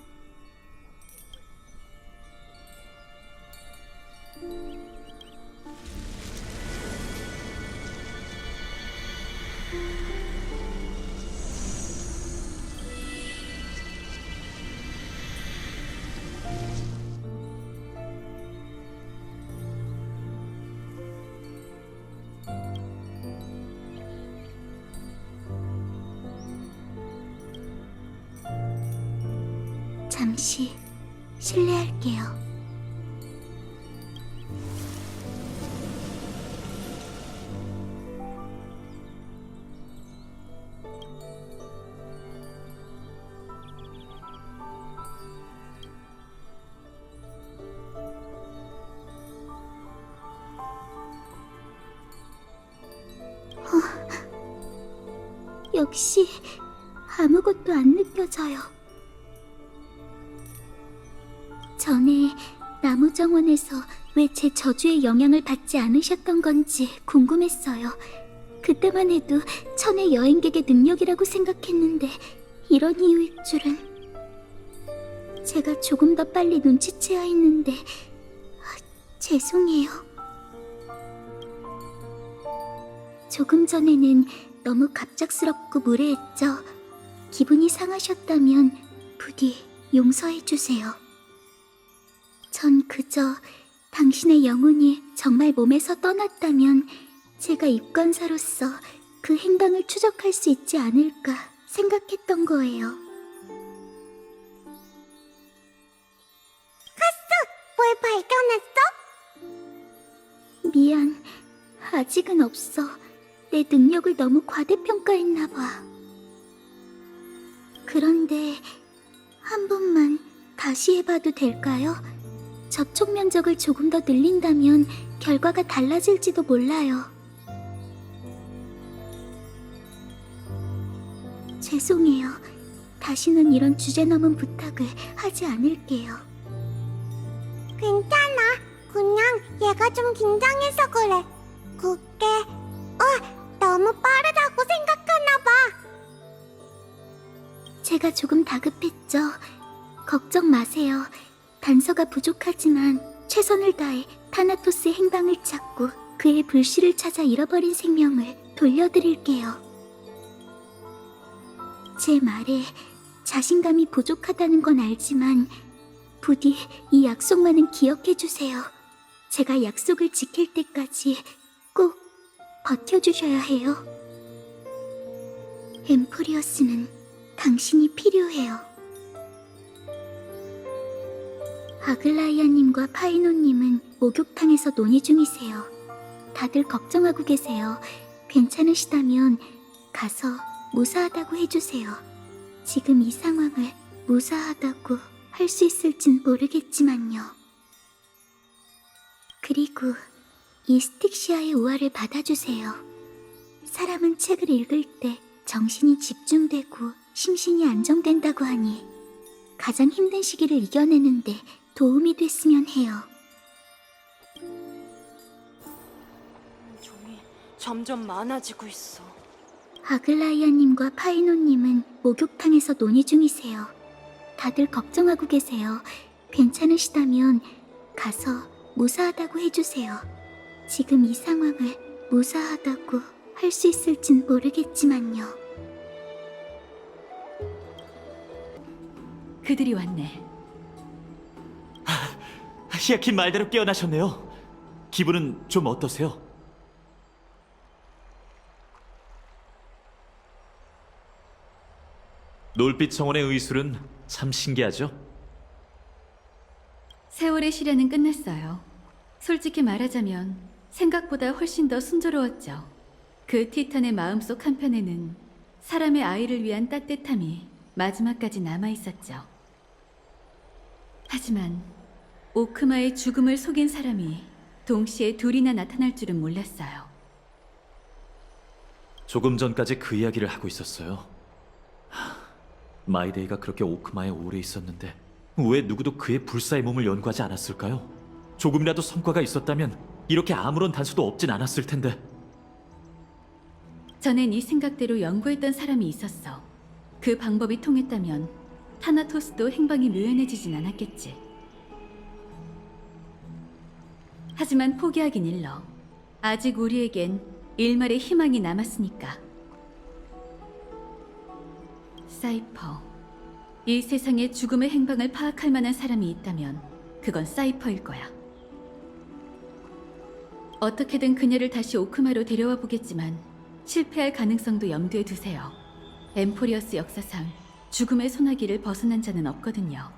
잠시 실례할게요. 역시 아무것도 안 느껴져요. 전에 나무정원에서 왜 제 저주의 영향을 받지 않으셨던 건지 궁금했어요. 그때만 해도 천의 여행객의 능력이라고 생각했는데 이런 이유일 줄은. 제가 조금 더 빨리 눈치채야 했는데 죄송해요. 조금 전에는 너무 갑작스럽고 무례했죠. 기분이 상하셨다면 부디 용서해주세요. 전 그저 당신의 영혼이 정말 몸에서 떠났다면 제가 입관사로서 그 행방을 추적할 수 있지 않을까 생각했던 거예요. 뭘 발견했어? 미안, 아직은 없어. 내 능력을 너무 과대평가했나 봐. 그런데 한 번만 다시 해봐도 될까요? 접촉 면적을 조금 더 늘린다면 결과가 달라질지도 몰라요. 죄송해요. 다시는 이런 주제 넘은 부탁을 하지 않을게요. 괜찮아. 그냥 얘가 좀 긴장해서 그래. 그게 너무 빠르다고 생각하나 봐. 제가 조금 다급했죠. 걱정 마세요. 단서가 부족하지만 최선을 다해 타나토스의 행방을 찾고 그의 불씨를 찾아 잃어버린 생명을 돌려드릴게요. 제 말에 자신감이 부족하다는 건 알지만 부디 이 약속만은 기억해주세요. 제가 약속을 지킬 때까지 꼭 버텨주셔야 해요. 엠포리어스는 당신이 필요해요. 아글라이아님과 파이노님은 목욕탕에서 논의 중이세요. 다들 걱정하고 계세요. 괜찮으시다면 가서 무사하다고 해주세요. 지금 이 상황을 무사하다고 할 수 있을진 모르겠지만요. 그리고 이 스틱시아의 우화를 받아주세요. 사람은 책을 읽을 때 정신이 집중되고 심신이 안정된다고 하니 가장 힘든 시기를 이겨내는데 도움이 됐으면 해요. 종이 점점 많아지고 있어. 아글라이아님과 파이노님은 목욕탕에서 논의 중이세요. 다들 걱정하고 계세요. 괜찮으시다면 가서 무사하다고 해주세요. 지금 이 상황을 무사하다고 할 수 있을진 모르겠지만요. 그들이 왔네. 히아킨 말대로 깨어나셨네요. 기분은 좀 어떠세요? 놀빛 정원의 의술은 참 신기하죠? 세월의 시련은 끝났어요. 솔직히 말하자면 생각보다 훨씬 더 순조로웠죠. 그 티탄의 마음속 한편에는 사람의 아이를 위한 따뜻함이 마지막까지 남아있었죠. 하지만 오크마의 죽음을 속인 사람이 동시에 둘이나 나타날 줄은 몰랐어요. 조금 전까지 그 이야기를 하고 있었어요. 마이데이가 그렇게 오크마에 오래 있었는데 왜 누구도 그의 불사의 몸을 연구하지 않았을까요? 조금이라도 성과가 있었다면 이렇게 아무런 단서도 없진 않았을 텐데. 전엔 이 생각대로 연구했던 사람이 있었어. 그 방법이 통했다면 타나토스도 행방이 묘연해지진 않았겠지. 하지만 포기하긴 일러. 아직 우리에겐 일말의 희망이 남았으니까. 사이퍼. 이 세상에 죽음의 행방을 파악할 만한 사람이 있다면 그건 사이퍼일 거야. 어떻게든 그녀를 다시 오크마로 데려와 보겠지만 실패할 가능성도 염두에 두세요. 엠포리어스 역사상 죽음의 소나기를 벗어난 자는 없거든요.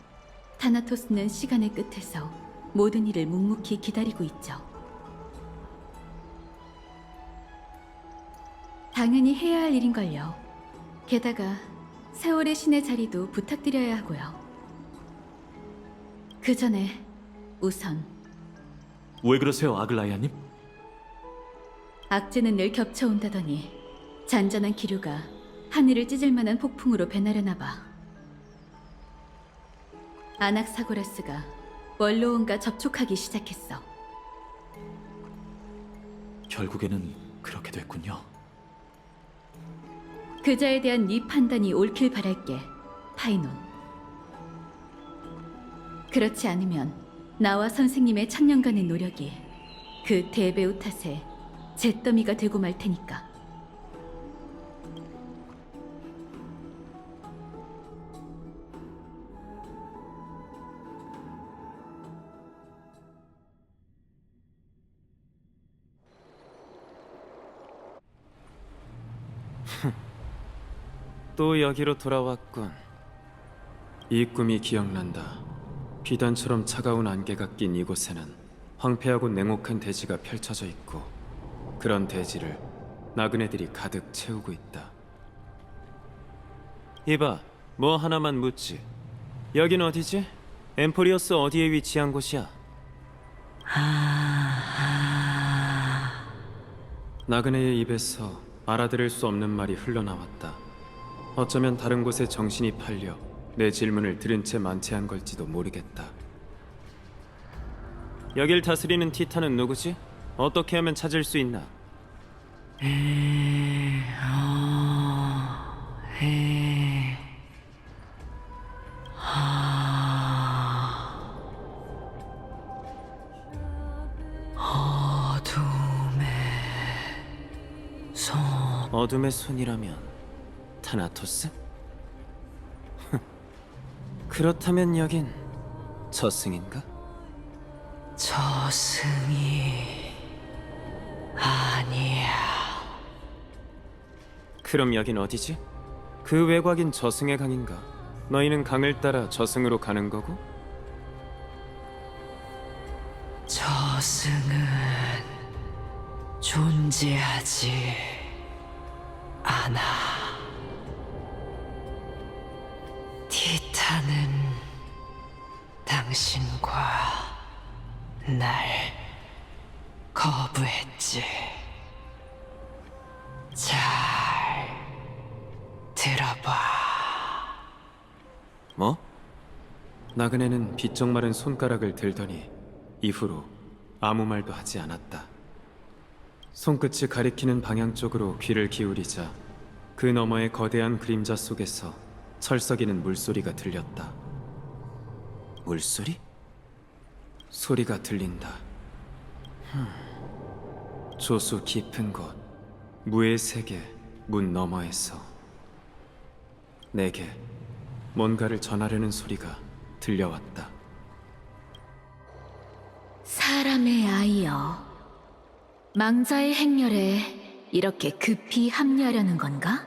타나토스는 시간의 끝에서 모든 일을 묵묵히 기다리고 있죠. 당연히 해야 할 일인걸요. 게다가 세월의 신의 자리도 부탁드려야 하고요. 그 전에 우선 왜 그러세요, 아글라이아님? 악재는 늘 겹쳐온다더니 잔잔한 기류가 하늘을 찢을 만한 폭풍으로 변하려나 봐. 아낙사고라스가 원로원과 접촉하기 시작했어. 결국에는 그렇게 됐군요. 그자에 대한 네 판단이 옳길 바랄게, 파이논. 그렇지 않으면 나와 선생님의 천년간의 노력이 그 대배우 탓에 잿더미가 되고 말 테니까. 또 여기로 돌아왔군. 이 꿈이 기억난다. 비단처럼 차가운 안개가 낀 이곳에는 황폐하고 냉혹한 대지가 펼쳐져 있고 그런 대지를 나그네들이 가득 채우고 있다. 이봐, 뭐 하나만 묻지. 여긴 어디지? 엠포리어스 어디에 위치한 곳이야? 나그네의 입에서 알아들을 수 없는 말이 흘러나왔다. 어쩌면 다른 곳에 정신이 팔려 내 질문을 들은 채 만체한 걸지도 모르겠다. 여길 다스리는 티탄은 누구지? 어떻게 하면 찾을 수 있나? 어둠의 손이라면 타나토스? 그렇다면 여긴 저승인가? 저승이 아니야. 그럼 여긴 어디지? 그 외곽인 저승의 강인가? 너희는 강을 따라 저승으로 가는 거고? 저승은 존재하지 않아. 티탄은 당신과 날 거부했지. 잘 들어봐. 뭐? 나그네는 비쩍 마른 손가락을 들더니 이후로 아무 말도 하지 않았다. 손끝이 가리키는 방향 쪽으로 귀를 기울이자 그 너머의 거대한 그림자 속에서 철썩이는 물소리가 들렸다. 물소리? 소리가 들린다. 조수 깊은 곳, 무의 세계 문 너머에서 내게 뭔가를 전하려는 소리가 들려왔다. 사람의 아이여, 망자의 행렬에 이렇게 급히 합류하려는 건가?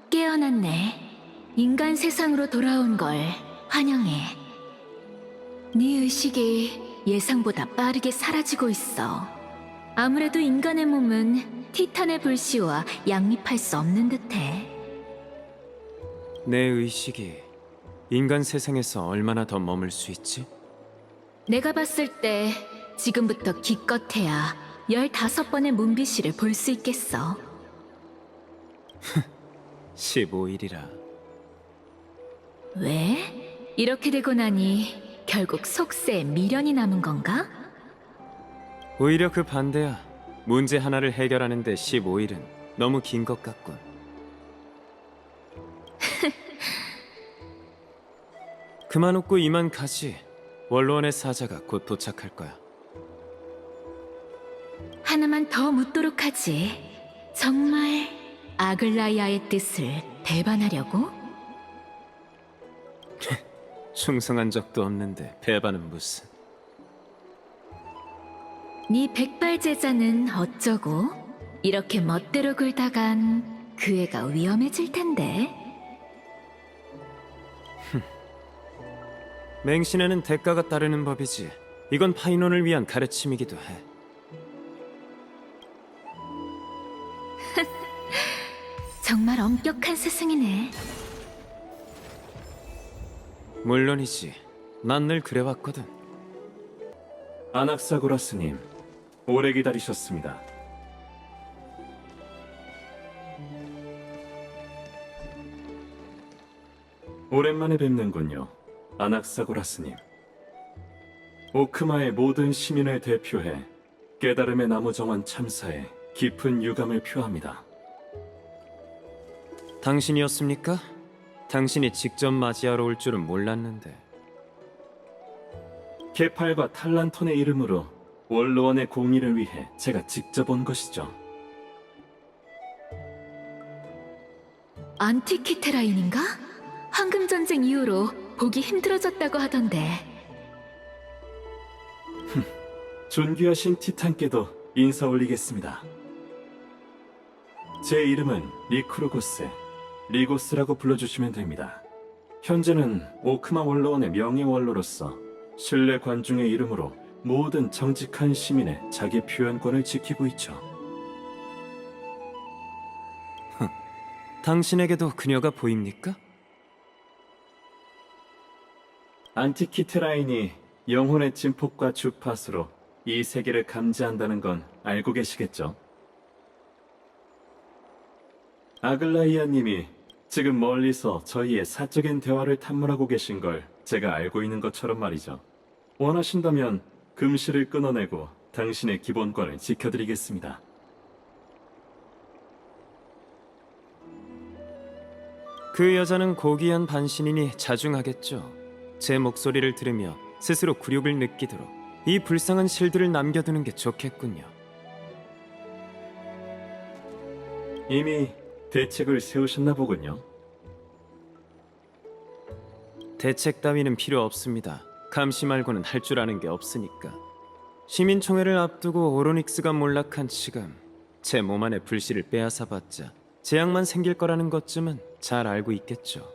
깨어났네. 인간 세상으로 돌아온 걸 환영해. 네 의식이 예상보다 빠르게 사라지고 있어. 아무래도 인간의 몸은 티탄의 불씨와 양립할 수 없는 듯해. 내 의식이 인간 세상에서 얼마나 더 머물 수 있지? 내가 봤을 때 지금부터 기껏해야 15번의 문비시를 볼 수 있겠어. 15일이라. 왜? 이렇게 되고 나니 결국 속세에 미련이 남은 건가? 오히려 그 반대야. 문제 하나를 해결하는데 15일은 너무 긴 것 같군. 그만 웃고 이만 가지. 원로원의 사자가 곧 도착할 거야. 하나만 더 묻도록 하지. 정말 아글라이아의 뜻을 배반하려고? 충성한 적도 없는데 배반은 무슨. 네 백발 제자는 어쩌고? 이렇게 멋대로 굴다간 그 애가 위험해질 텐데. 맹신에는 대가가 따르는 법이지. 이건 파이논을 위한 가르침이기도 해. 정말 엄격한 스승이네. 물론이지. 난 늘 그래왔거든. 아낙사고라스님, 오래 기다리셨습니다. 오랜만에 뵙는군요, 아낙사고라스님. 오크마의 모든 시민을 대표해 깨달음의 나무 정원 참사에 깊은 유감을 표합니다. 당신이었습니까? 당신이 직접 맞이하러 올 줄은 몰랐는데. 케팔과 탈란톤의 이름으로 원로원의 공의를 위해 제가 직접 온 것이죠. 안티키테라인인가? 황금전쟁 이후로 보기 힘들어졌다고 하던데. 존귀하신 티탄께도 인사 올리겠습니다. 제 이름은 리크루고스, 리고스라고 불러주시면 됩니다. 현재는 오크마 원로원의 명예원로로서 신뢰 관중의 이름으로 모든 정직한 시민의 자기 표현권을 지키고 있죠. 당신에게도 그녀가 보입니까? 안티키테라인이 영혼의 진폭과 주파수로 이 세계를 감지한다는 건 알고 계시겠죠? 아글라이아님이 지금 멀리서 저희의 사적인 대화를 탐문하고 계신 걸 제가 알고 있는 것처럼 말이죠. 원하신다면 금실을 끊어내고 당신의 기본권을 지켜드리겠습니다. 그 여자는 고귀한 반신이니 자중하겠죠. 제 목소리를 들으며 스스로 굴욕을 느끼도록 이 불쌍한 실들을 남겨두는 게 좋겠군요. 이미 대책을 세우셨나 보군요. 대책 따위는 필요 없습니다. 감시 말고는 할 줄 아는 게 없으니까. 시민총회를 앞두고 오로닉스가 몰락한 지금 제 몸 안에 불씨를 빼앗아봤자 재앙만 생길 거라는 것쯤은 잘 알고 있겠죠.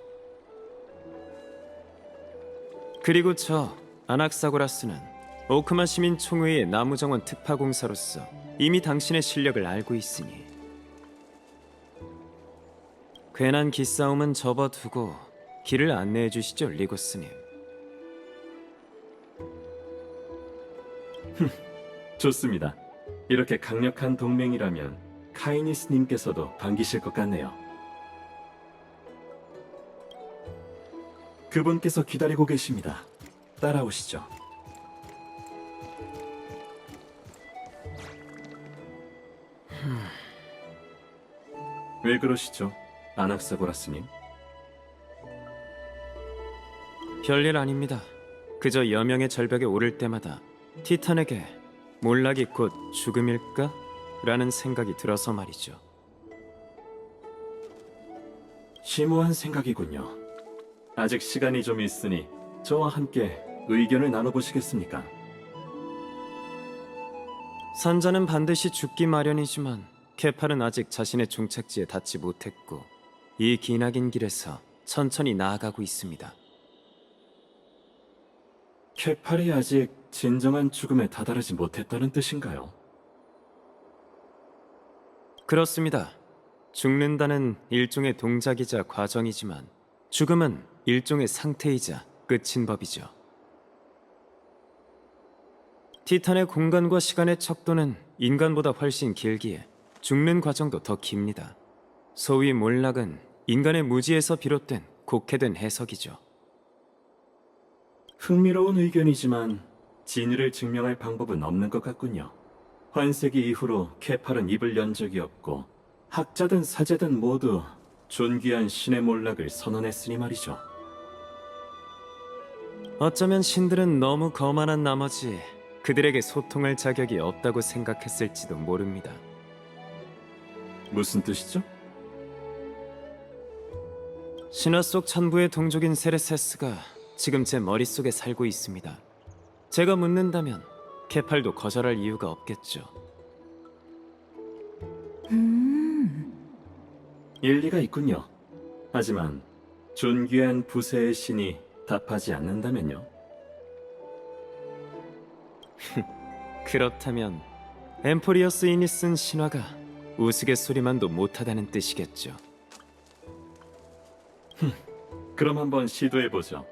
그리고 저 아낙사고라스는 오크마 시민총회의 나무정원 특파공사로서 이미 당신의 실력을 알고 있으니 괜한 기싸움은 접어두고 길을 안내해 주시죠, 리고스님. 좋습니다. 이렇게 강력한 동맹이라면 카이니스님께서도 반기실 것 같네요. 그분께서 기다리고 계십니다. 따라오시죠. 왜 그러시죠, 아낙사고라스님? 별일 아닙니다. 그저 여명의 절벽에 오를 때마다 티탄에게 몰락이 곧 죽음일까? 라는 생각이 들어서 말이죠. 심오한 생각이군요. 아직 시간이 좀 있으니 저와 함께 의견을 나눠보시겠습니까? 산자는 반드시 죽기 마련이지만 케팔은 아직 자신의 종착지에 닿지 못했고 이 기나긴 길에서 천천히 나아가고 있습니다. 케팔이 아직 진정한 죽음에 다다르지 못했다는 뜻인가요? 그렇습니다. 죽는다는 일종의 동작이자 과정이지만 죽음은 일종의 상태이자 끝인 법이죠. 티탄의 공간과 시간의 척도는 인간보다 훨씬 길기에 죽는 과정도 더 깁니다. 소위 몰락은 인간의 무지에서 비롯된 곡해된 해석이죠. 흥미로운 의견이지만 진위를 증명할 방법은 없는 것 같군요. 환세기 이후로 케팔은 입을 연 적이 없고 학자든 사제든 모두 존귀한 신의 몰락을 선언했으니 말이죠. 어쩌면 신들은 너무 거만한 나머지 그들에게 소통할 자격이 없다고 생각했을지도 모릅니다. 무슨 뜻이죠? 신화 속 천부의 동족인 세레세스가 지금 제 머릿속에 살고 있습니다. 제가 묻는다면 케팔도 거절할 이유가 없겠죠. 일리가 있군요. 하지만 존귀한 부세의 신이 답하지 않는다면요? 그렇다면 엠포리어스인이 쓴 신화가 우스갯소리만도 못하다는 뜻이겠죠. 그럼 한번 시도해보죠.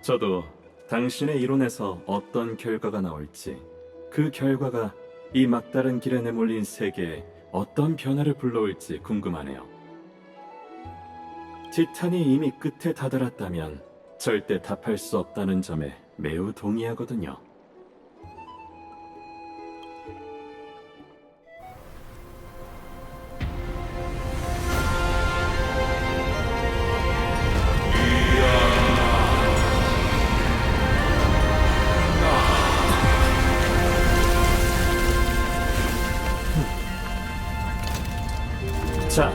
저도 당신의 이론에서 어떤 결과가 나올지, 그 결과가 이 막다른 길에 내몰린 세계에 어떤 변화를 불러올지 궁금하네요. 티탄이 이미 끝에 다다랐다면 절대 답할 수 없다는 점에 매우 동의하거든요. 자,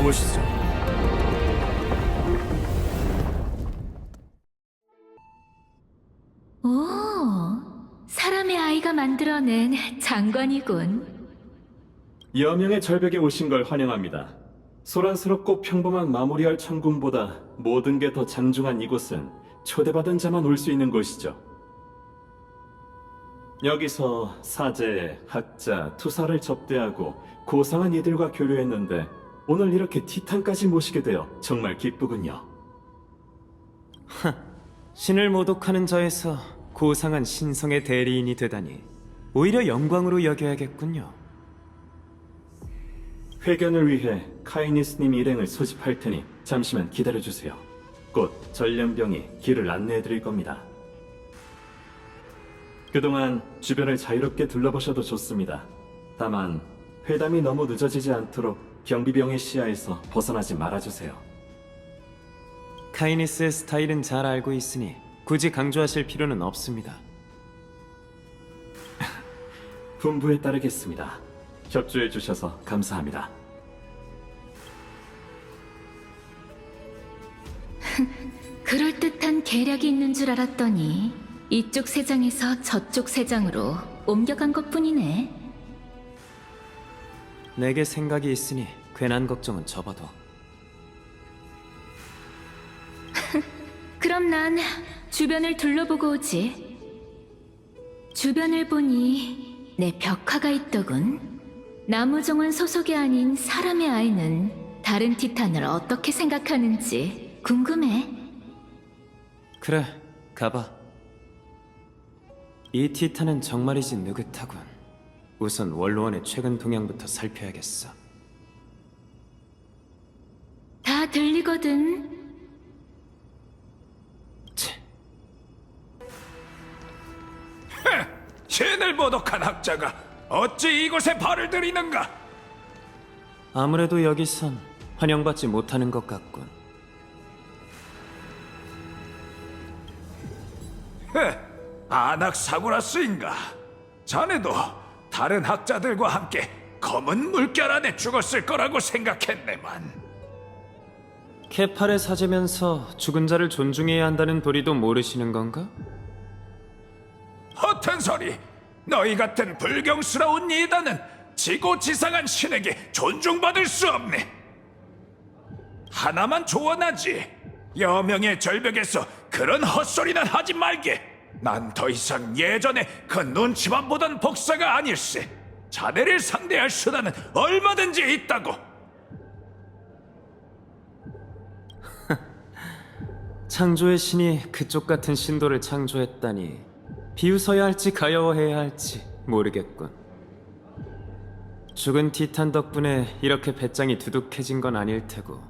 보시죠. 오, 사람의 아이가 만들어낸 장관이군. 여명의 절벽에 오신 걸 환영합니다. 소란스럽고 평범한 마무리할 천궁보다 모든 게 더 장중한 이곳은 초대받은 자만 올 수 있는 곳이죠. 여기서 사제, 학자, 투사를 접대하고 고상한 이들과 교류했는데 오늘 이렇게 티탄까지 모시게 되어 정말 기쁘군요. 신을 모독하는 자에서 고상한 신성의 대리인이 되다니 오히려 영광으로 여겨야겠군요. 회견을 위해 카이니스님 일행을 소집할 테니 잠시만 기다려주세요. 곧 전령병이 길을 안내해드릴 겁니다. 그동안 주변을 자유롭게 둘러보셔도 좋습니다. 다만 회담이 너무 늦어지지 않도록 경비병의 시야에서 벗어나지 말아주세요. 카이니스의 스타일은 잘 알고 있으니 굳이 강조하실 필요는 없습니다. 분부에 따르겠습니다. 협조해 주셔서 감사합니다. 그럴듯한 계략이 있는 줄 알았더니 이쪽 세장에서 저쪽 세장으로 옮겨간 것뿐이네. 내게 생각이 있으니 괜한 걱정은 접어도. 그럼 난 주변을 둘러보고 오지. 주변을 보니 내 벽화가 있더군. 나무정원 소속이 아닌 사람의 아이는 다른 티탄을 어떻게 생각하는지 궁금해. 그래, 가봐. 이 티탄은 정말이지 느긋하군. 우선 원로원의 최근 동향부터 살펴야겠어. 다 들리거든. 신을 모독한 학자가 어찌 이곳에 발을 들이는가? 아무래도 여기선 환영받지 못하는 것 같군. 아낙 사구라스인가? 자네도 다른 학자들과 함께 검은 물결 안에 죽었을 거라고 생각했네만. 케팔의 사제면서 죽은 자를 존중해야 한다는 도리도 모르시는 건가? 허튼 소리! 너희 같은 불경스러운 이단은 지고지상한 신에게 존중받을 수 없네. 하나만 조언하지. 여명의 절벽에서 그런 헛소리는 하지 말게. 난 더 이상 예전에 그 눈치만 보던 복사가 아닐세. 자네를 상대할 수단은 얼마든지 있다고. 창조의 신이 그쪽 같은 신도를 창조했다니 비웃어야 할지 가여워해야 할지 모르겠군. 죽은 티탄 덕분에 이렇게 배짱이 두둑해진 건 아닐 테고.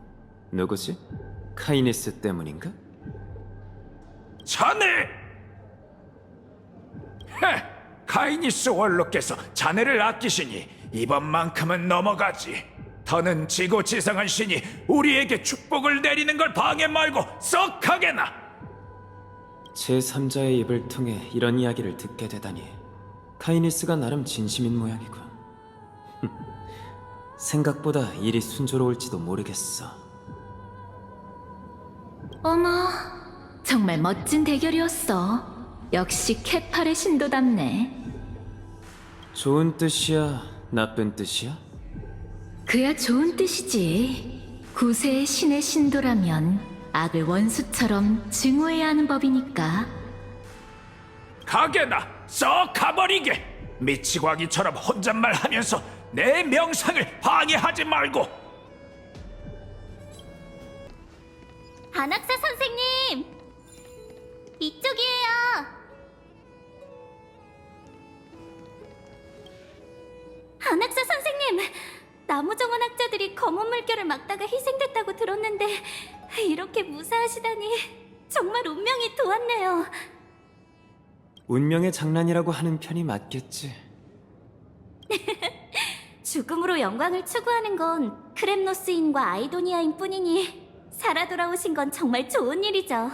누구지? 카이니스 때문인가? 자네! 카이니스 원로께서 자네를 아끼시니 이번만큼은 넘어가지. 더는 지고지상한 신이 우리에게 축복을 내리는 걸 방해 말고 썩 하게나. 제3자의 입을 통해 이런 이야기를 듣게 되다니 카이니스가 나름 진심인 모양이군. 생각보다 일이 순조로울지도 모르겠어. 어머, 정말 멋진 대결이었어. 역시 케팔의 신도답네. 좋은 뜻이야, 나쁜 뜻이야? 그야 좋은 뜻이지. 구세의 신의 신도라면 악을 원수처럼 증오해야 하는 법이니까. 가게나 썩 가버리게. 미치광이처럼 혼잣말하면서 내 명상을 방해하지 말고. 안학사 선생님! 이쪽이에요! 안학사 선생님! 나무정원 학자들이 검은 물결을 막다가 희생됐다고 들었는데 이렇게 무사하시다니 정말 운명이 도왔네요. 운명의 장난이라고 하는 편이 맞겠지. 죽음으로 영광을 추구하는 건 크렘노스인과 아이도니아인 뿐이니 살아 돌아오신 건 정말 좋은 일이죠.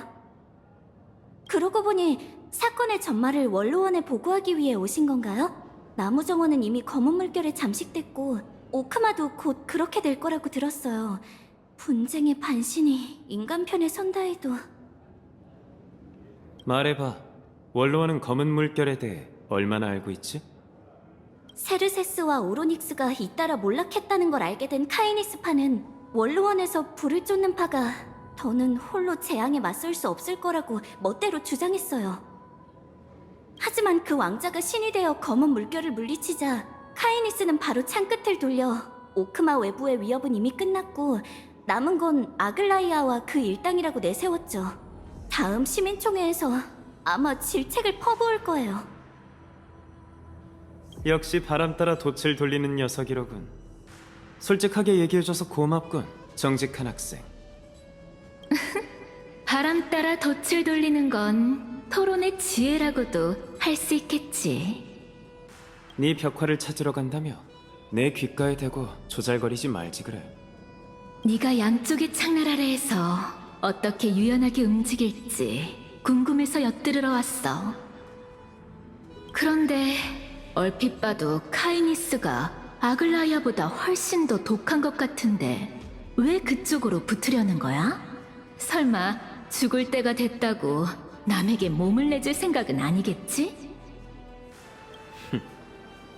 그러고 보니 사건의 전말을 원로원에 보고하기 위해 오신 건가요? 나무정원은 이미 검은 물결에 잠식됐고 오크마도 곧 그렇게 될 거라고 들었어요. 분쟁의 반신이 인간 편에 선다 해도... 말해봐. 원로원은 검은 물결에 대해 얼마나 알고 있지? 세르세스와 오로닉스가 잇따라 몰락했다는 걸 알게 된 카이니스파는 원로원에서 불을 쫓는 파가 더는 홀로 재앙에 맞설 수 없을 거라고 멋대로 주장했어요. 하지만 그 왕자가 신이 되어 검은 물결을 물리치자 카이니스는 바로 창끝을 돌려 오크마 외부의 위협은 이미 끝났고 남은 건 아글라이아와 그 일당이라고 내세웠죠. 다음 시민총회에서 아마 질책을 퍼부을 거예요. 역시 바람 따라 돛을 돌리는 녀석이로군. 솔직하게 얘기해줘서 고맙군, 정직한 학생. 바람 따라 돛을 돌리는 건 토론의 지혜라고도 할 수 있겠지. 네 벽화를 찾으러 간다며 내 귓가에 대고 조잘거리지 말지 그래. 네가 양쪽의 창날 아래에서 어떻게 유연하게 움직일지 궁금해서 엿들으러 왔어. 그런데 얼핏 봐도 카이니스가 아글라이아보다 훨씬 더 독한 것 같은데 왜 그쪽으로 붙으려는 거야? 설마 죽을 때가 됐다고 남에게 몸을 내줄 생각은 아니겠지?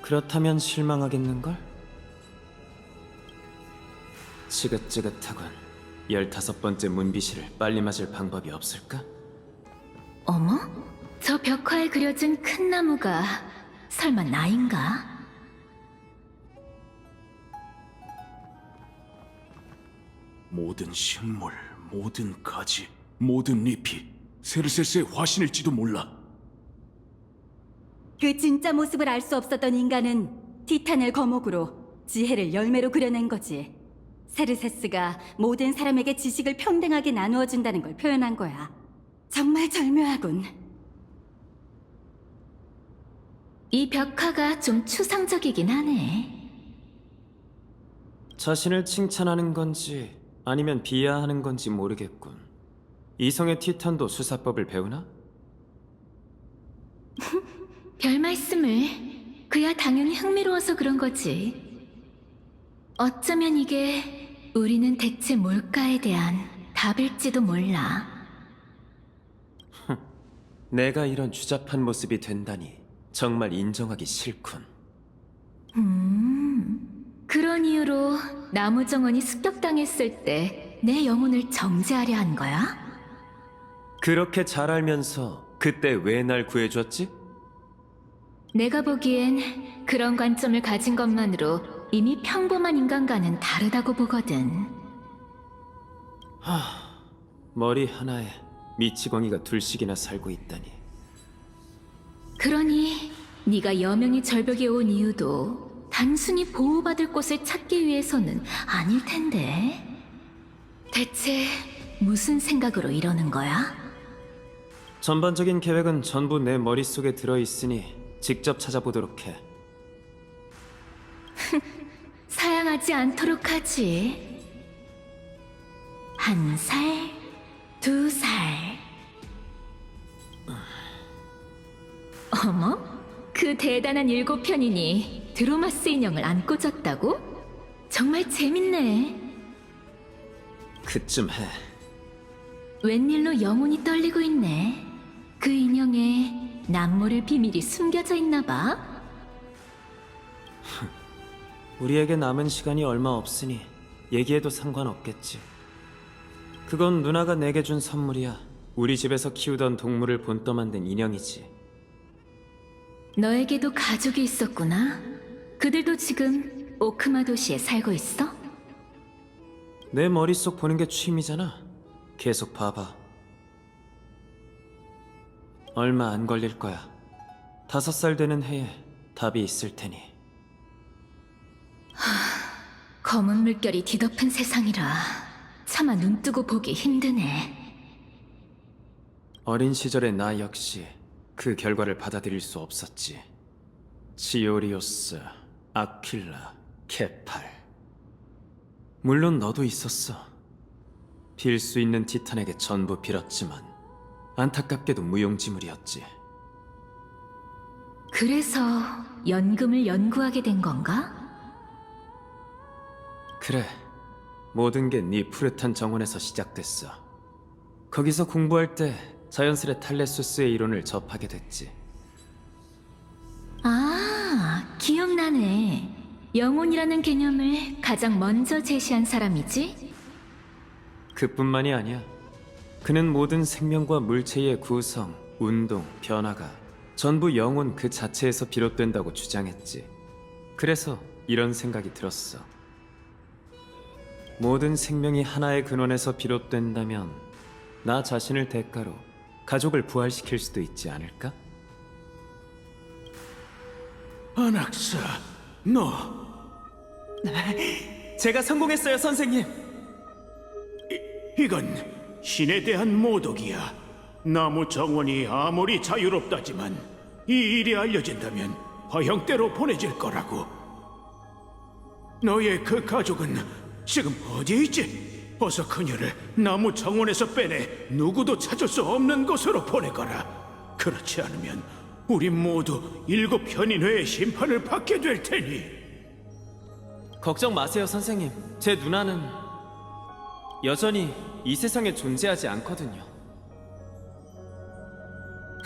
그렇다면 실망하겠는걸? 지긋지긋하군. 15번째 문비시를 빨리 맞을 방법이 없을까? 어머? 저 벽화에 그려진 큰 나무가 설마 나인가? 모든 식물, 모든 가지, 모든 잎이 세르세스의 화신일지도 몰라. 그 진짜 모습을 알 수 없었던 인간은 티탄을 거목으로 지혜를 열매로 그려낸 거지. 세르세스가 모든 사람에게 지식을 평등하게 나누어 준다는 걸 표현한 거야. 정말 절묘하군. 이 벽화가 좀 추상적이긴 하네. 자신을 칭찬하는 건지 아니면 비하하는 건지 모르겠군. 이성의 티탄도 수사법을 배우나? 별 말씀을. 그야 당연히 흥미로워서 그런 거지. 어쩌면 이게 우리는 대체 뭘까에 대한 답일지도 몰라. 내가 이런 추잡한 모습이 된다니 정말 인정하기 싫군. 그런 이유로 나무 정원이 습격당했을 때 내 영혼을 정지하려 한 거야? 그렇게 잘 알면서 그때 왜 날 구해줬지? 내가 보기엔 그런 관점을 가진 것만으로 이미 평범한 인간과는 다르다고 보거든. 머리 하나에 미치광이가 둘씩이나 살고 있다니. 그러니 네가 여명의 절벽에 온 이유도 단순히 보호받을 곳을 찾기 위해서는 아닐 텐데. 대체 무슨 생각으로 이러는 거야? 전반적인 계획은 전부 내 머릿속에 들어있으니 직접 찾아보도록 해. 사양하지 않도록 하지. 1살, 2살. 어머? 그 대단한 7편이니 드로마스 인형을 안 꽂았다고? 정말 재밌네. 그쯤 해. 웬일로 영혼이 떨리고 있네. 그 인형에 남모를 비밀이 숨겨져 있나 봐. 우리에게 남은 시간이 얼마 없으니 얘기해도 상관없겠지. 그건 누나가 내게 준 선물이야. 우리 집에서 키우던 동물을 본떠 만든 인형이지. 너에게도 가족이 있었구나. 그들도 지금 오크마 도시에 살고 있어? 내 머릿속 보는 게 취미잖아. 계속 봐봐. 얼마 안 걸릴 거야. 5살 되는 해에 답이 있을 테니. 검은 물결이 뒤덮은 세상이라 차마 눈뜨고 보기 힘드네. 어린 시절의 나 역시 그 결과를 받아들일 수 없었지. 지오리오스, 아퀴라, 케팔. 물론 너도 있었어. 빌 수 있는 티탄에게 전부 빌었지만 안타깝게도 무용지물이었지. 그래서 연금을 연구하게 된 건가? 그래, 모든 게 네 푸릇한 정원에서 시작됐어. 거기서 공부할 때 자연스레 탈레수스의 이론을 접하게 됐지. 기억나네. 영혼이라는 개념을 가장 먼저 제시한 사람이지? 그뿐만이 아니야. 그는 모든 생명과 물체의 구성, 운동, 변화가 전부 영혼 그 자체에서 비롯된다고 주장했지. 그래서 이런 생각이 들었어. 모든 생명이 하나의 근원에서 비롯된다면 나 자신을 대가로 가족을 부활시킬 수도 있지 않을까? 아낙사, 너 제가 성공했어요, 선생님. 이건 신에 대한 모독이야. 나무 정원이 아무리 자유롭다지만 이 일이 알려진다면 화형대로 보내질 거라고. 너의 그 가족은 지금 어디에 있지? 어서 그녀를 나무 정원에서 빼내 누구도 찾을 수 없는 곳으로 보내거라. 그렇지 않으면 우리 모두 7편인회의 심판을 받게 될 테니. 걱정 마세요, 선생님. 제 누나는 여전히 이 세상에 존재하지 않거든요.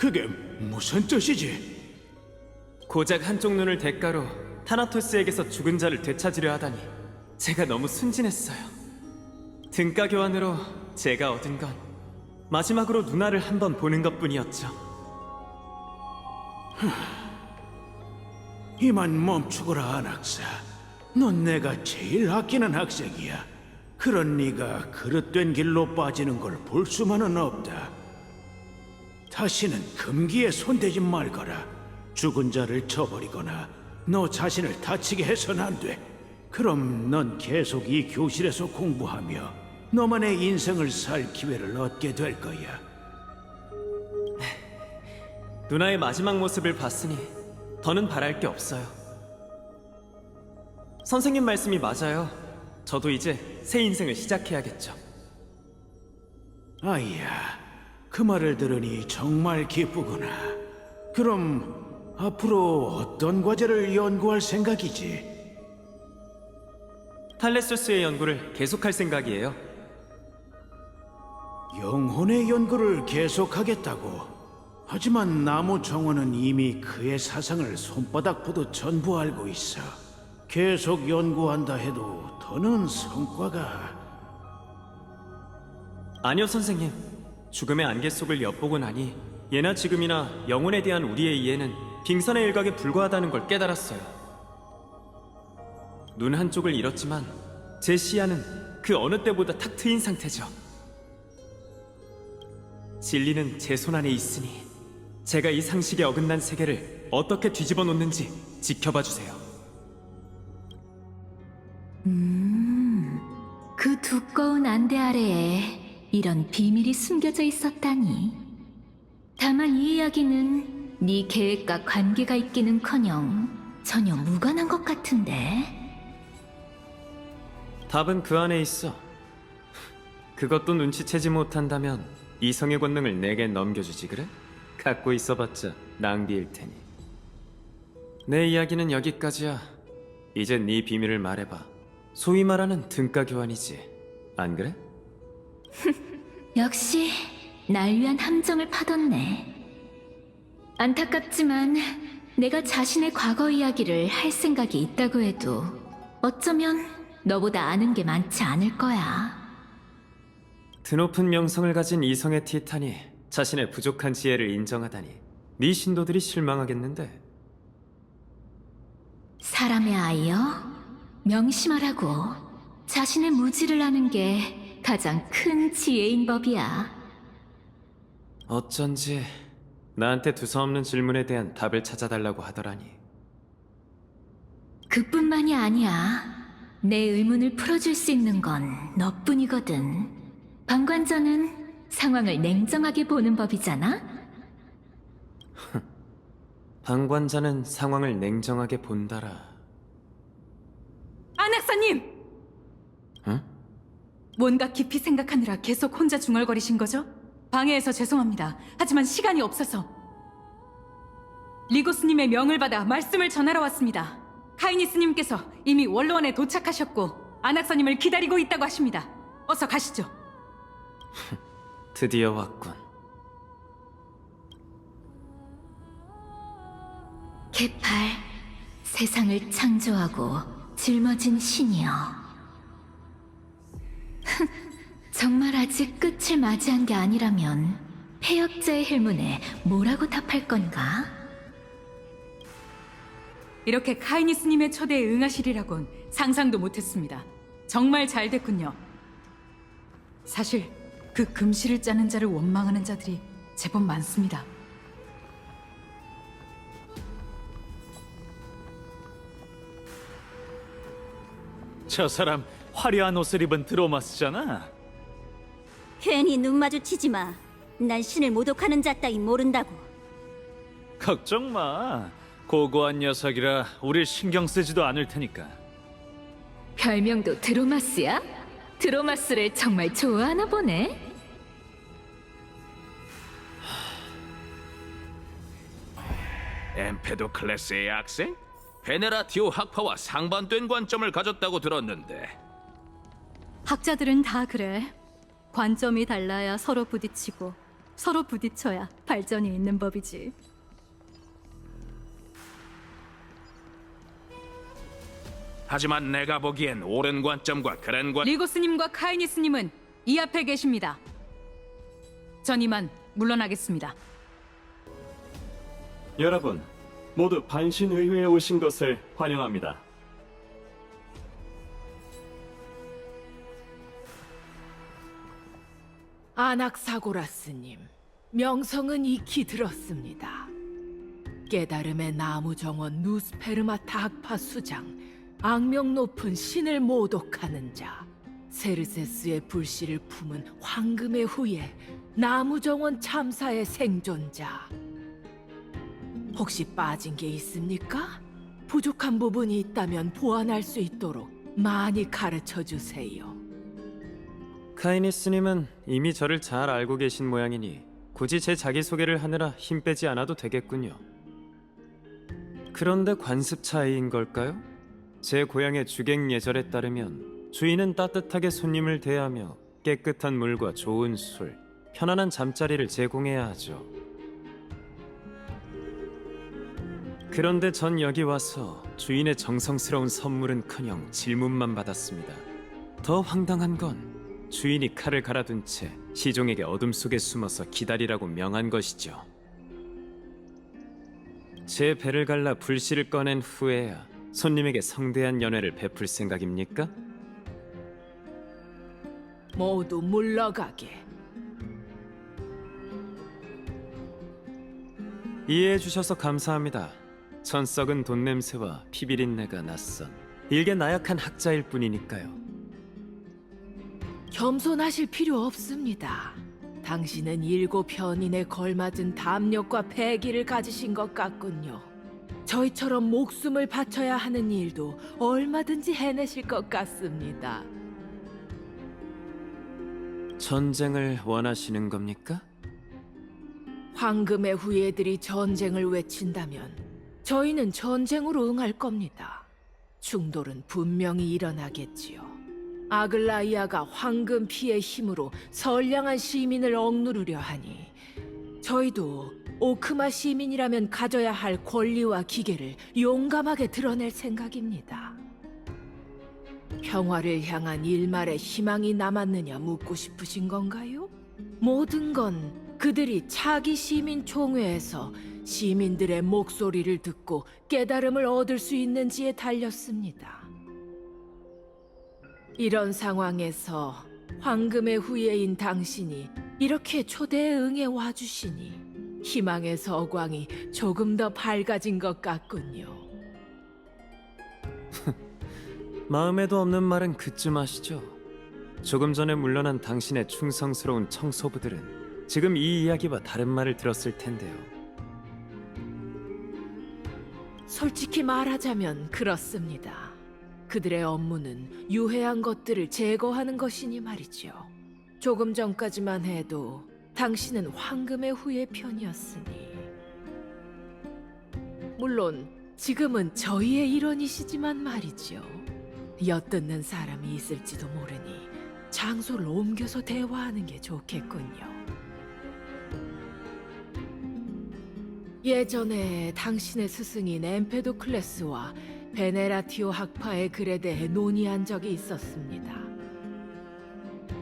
그게 무슨 뜻이지? 고작 한쪽 눈을 대가로 타나토스에게서 죽은 자를 되찾으려 하다니 제가 너무 순진했어요. 등가 교환으로 제가 얻은 건 마지막으로 누나를 한번 보는 것뿐이었죠. 이만 멈추거라, 안학사. 넌 내가 제일 아끼는 학생이야. 그런 네가 그릇된 길로 빠지는 걸 볼 수만은 없다. 다시는 금기에 손대지 말거라. 죽은 자를 쳐버리거나 너 자신을 다치게 해서는 안 돼. 그럼 넌 계속 이 교실에서 공부하며 너만의 인생을 살 기회를 얻게 될 거야. 누나의 마지막 모습을 봤으니 더는 바랄 게 없어요. 선생님 말씀이 맞아요. 저도 이제 새 인생을 시작해야겠죠. 아이야, 그 말을 들으니 정말 기쁘구나. 그럼 앞으로 어떤 과제를 연구할 생각이지? 탈레소스의 연구를 계속할 생각이에요. 영혼의 연구를 계속하겠다고. 하지만 나무 정원은 이미 그의 사상을 손바닥 보듯 전부 알고 있어. 계속 연구한다 해도 더는 성과가... 아니요, 선생님. 죽음의 안개 속을 엿보고 나니 예나 지금이나 영혼에 대한 우리의 이해는 빙산의 일각에 불과하다는 걸 깨달았어요. 눈 한쪽을 잃었지만 제 시야는 그 어느 때보다 탁 트인 상태죠. 진리는 제 손 안에 있으니 제가 이 상식에 어긋난 세계를 어떻게 뒤집어 놓는지 지켜봐 주세요. 그 두꺼운 안대 아래에 이런 비밀이 숨겨져 있었다니. 다만 이 이야기는 네 계획과 관계가 있기는커녕 전혀 무관한 것 같은데. 답은 그 안에 있어. 그것도 눈치채지 못한다면 이성의 권능을 내게 넘겨주지 그래? 갖고 있어봤자 낭비일 테니. 내 이야기는 여기까지야. 이제 네 비밀을 말해봐. 소위 말하는 등가 교환이지, 안 그래? 역시 날 위한 함정을 파뒀네. 안타깝지만 내가 자신의 과거 이야기를 할 생각이 있다고 해도 어쩌면 너보다 아는 게 많지 않을 거야. 드높은 명성을 가진 이성의 티탄이 자신의 부족한 지혜를 인정하다니 네 신도들이 실망하겠는데. 사람의 아이여, 명심하라고. 자신의 무지를 아는 게 가장 큰 지혜인 법이야. 어쩐지 나한테 두서없는 질문에 대한 답을 찾아달라고 하더라니. 그뿐만이 아니야. 내 의문을 풀어줄 수 있는 건 너뿐이거든. 방관자는 상황을 냉정하게 보는 법이잖아? 방관자는 상황을 냉정하게 본다라. 안학사님! 응? 뭔가 깊이 생각하느라 계속 혼자 중얼거리신 거죠? 방해해서 죄송합니다. 하지만 시간이 없어서. 리고스님의 명을 받아 말씀을 전하러 왔습니다. 카이니스님께서 이미 원로원에 도착하셨고 안학사님을 기다리고 있다고 하십니다. 어서 가시죠. 드디어 왔군. 개팔, 세상을 창조하고 짊어진 신이여. 정말 아직 끝을 맞이한 게 아니라면 폐역자의 헬문에 뭐라고 답할 건가? 이렇게 카이니스님의 초대에 응하시리라곤 상상도 못했습니다. 정말 잘 됐군요. 사실 그 금실을 짜는 자를 원망하는 자들이 제법 많습니다. 저 사람 화려한 옷을 입은 드로마스잖아. 괜히 눈 마주치지 마. 난 신을 모독하는 자 따위 모른다고. 걱정 마. 고고한 녀석이라 우릴 신경 쓰지도 않을 테니까. 별명도 드로마스야? 드로마스를 정말 좋아하나 보네. 엠페도클레스의 학생? 베네라티오 학파와 상반된 관점을 가졌다고 들었는데 학자들은 다 그래. 관점이 달라야 서로 부딪히고 서로 부딪혀야 발전이 있는 법이지. 하지만 내가 보기엔 옳은 관점과 그런 리고스님과 카이니스님은 이 앞에 계십니다. 전 이만 물러나겠습니다. 여러분, 모두 반신의회에 오신 것을 환영합니다. 아낙사고라스님, 명성은 익히 들었습니다. 깨달음의 나무 정원 누스페르마타 학파 수장, 악명 높은 신을 모독하는 자, 세르세스의 불씨를 품은 황금의 후예, 나무 정원 참사의 생존자. 혹시 빠진 게 있습니까? 부족한 부분이 있다면 보완할 수 있도록 많이 가르쳐 주세요. 카이니스님은 이미 저를 잘 알고 계신 모양이니 굳이 제 자기소개를 하느라 힘 빼지 않아도 되겠군요. 그런데 관습 차이인 걸까요? 제 고향의 주객 예절에 따르면 주인은 따뜻하게 손님을 대하며 깨끗한 물과 좋은 술, 편안한 잠자리를 제공해야 하죠. 그런데 전 여기 와서 주인의 정성스러운 선물은커녕 질문만 받았습니다. 더 황당한 건 주인이 칼을 갈아둔 채 시종에게 어둠 속에 숨어서 기다리라고 명한 것이죠. 제 배를 갈라 불씨를 꺼낸 후에야 손님에게 성대한 연회를 베풀 생각입니까? 모두 물러가게. 이해해 주셔서 감사합니다. 전 썩은 돈 냄새와 피비린내가 낯선 일개 나약한 학자일 뿐이니까요. 겸손하실 필요 없습니다. 당신은 7현인에 걸맞은 담력과 패기를 가지신 것 같군요. 저희처럼 목숨을 바쳐야 하는 일도 얼마든지 해내실 것 같습니다. 전쟁을 원하시는 겁니까? 황금의 후예들이 전쟁을 외친다면 저희는 전쟁으로 응할 겁니다. 충돌은 분명히 일어나겠지요. 아글라이아가 황금 피의 힘으로 선량한 시민을 억누르려 하니 저희도 오크마 시민이라면 가져야 할 권리와 기계를 용감하게 드러낼 생각입니다. 평화를 향한 일말의 희망이 남았느냐 묻고 싶으신 건가요? 모든 건 그들이 차기 시민 총회에서 시민들의 목소리를 듣고 깨달음을 얻을 수 있는지에 달렸습니다. 이런 상황에서 황금의 후예인 당신이 이렇게 초대에 응해 와주시니 희망의 서광이 조금 더 밝아진 것 같군요. 마음에도 없는 말은 그쯤 하시죠. 조금 전에 물러난 당신의 충성스러운 청소부들은 지금 이 이야기와 다른 말을 들었을 텐데요. 솔직히 말하자면 그렇습니다. 그들의 업무는 유해한 것들을 제거하는 것이니 말이죠. 조금 전까지만 해도 당신은 황금의 후예 편이었으니. 물론 지금은 저희의 일원이시지만 말이죠. 엿듣는 사람이 있을지도 모르니 장소를 옮겨서 대화하는 게 좋겠군요. 예전에 당신의 스승인 엠페도클레스와 베네라티오 학파의 글에 대해 논의한 적이 있었습니다.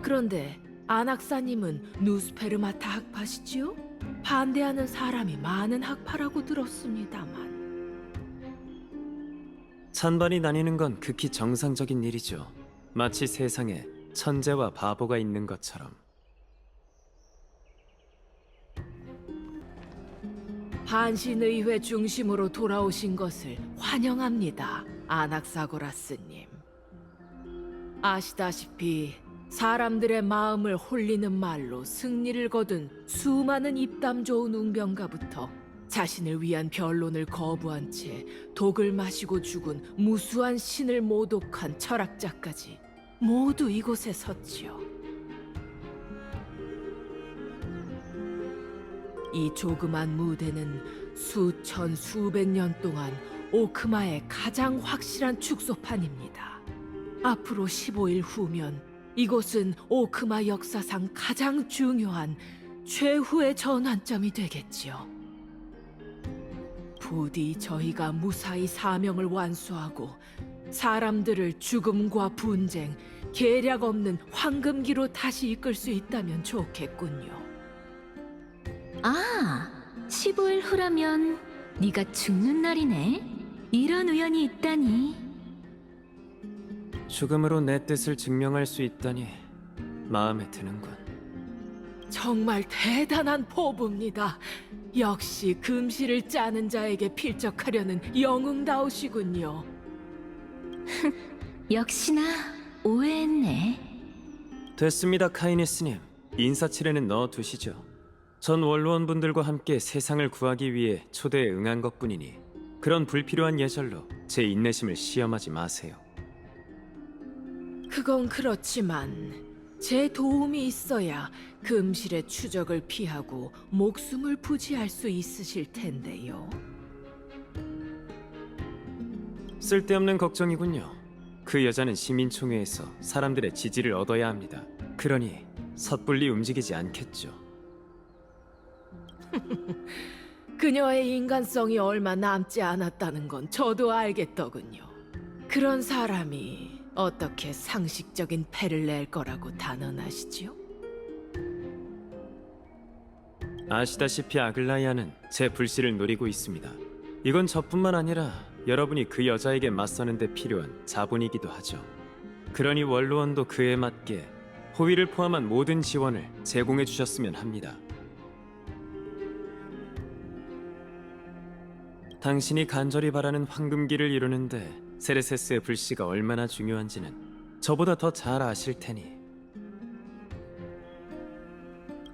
그런데 안학사님은 누스페르마타 학파시지요? 반대하는 사람이 많은 학파라고 들었습니다만. 찬반이 나뉘는 건 극히 정상적인 일이죠. 마치 세상에 천재와 바보가 있는 것처럼. 반신의회 중심으로 돌아오신 것을 환영합니다, 아낙사고라스님. 아시다시피 사람들의 마음을 홀리는 말로 승리를 거둔 수많은 입담 좋은 웅변가부터 자신을 위한 변론을 거부한 채 독을 마시고 죽은 무수한 신을 모독한 철학자까지 모두 이곳에 섰지요. 이 조그만 무대는 수천 수백 년 동안 오크마의 가장 확실한 축소판입니다. 앞으로 15일 후면 이곳은 오크마 역사상 가장 중요한 최후의 전환점이 되겠지요. 부디 저희가 무사히 사명을 완수하고 사람들을 죽음과 분쟁, 계략 없는 황금기로 다시 이끌 수 있다면 좋겠군요. 아, 15일 후라면 네가 죽는 날이네. 이런 우연이 있다니. 죽음으로 내 뜻을 증명할 수 있다니 마음에 드는군. 정말 대단한 포부입니다. 역시 금시를 짜는 자에게 필적하려는 영웅다우시군요. 역시나 오해했네. 됐습니다, 카이네스님. 인사치레는 넣어두시죠. 전 원로원분들과 함께 세상을 구하기 위해 초대에 응한 것뿐이니 그런 불필요한 예절로 제 인내심을 시험하지 마세요. 그건 그렇지만 제 도움이 있어야 금실의 추적을 피하고 목숨을 부지할 수 있으실 텐데요. 쓸데없는 걱정이군요. 그 여자는 시민총회에서 사람들의 지지를 얻어야 합니다. 그러니 섣불리 움직이지 않겠죠. 그녀의 인간성이 얼마 남지 않았다는 건 저도 알겠더군요. 그런 사람이 어떻게 상식적인 패를 낼 거라고 단언하시지요? 아시다시피 아글라이아는 제 불씨를 노리고 있습니다. 이건 저뿐만 아니라 여러분이 그 여자에게 맞서는 데 필요한 자본이기도 하죠. 그러니 원로원도 그에 맞게 호위를 포함한 모든 지원을 제공해 주셨으면 합니다. 당신이 간절히 바라는 황금기를 이루는데 세레세스의 불씨가 얼마나 중요한지는 저보다 더 잘 아실 테니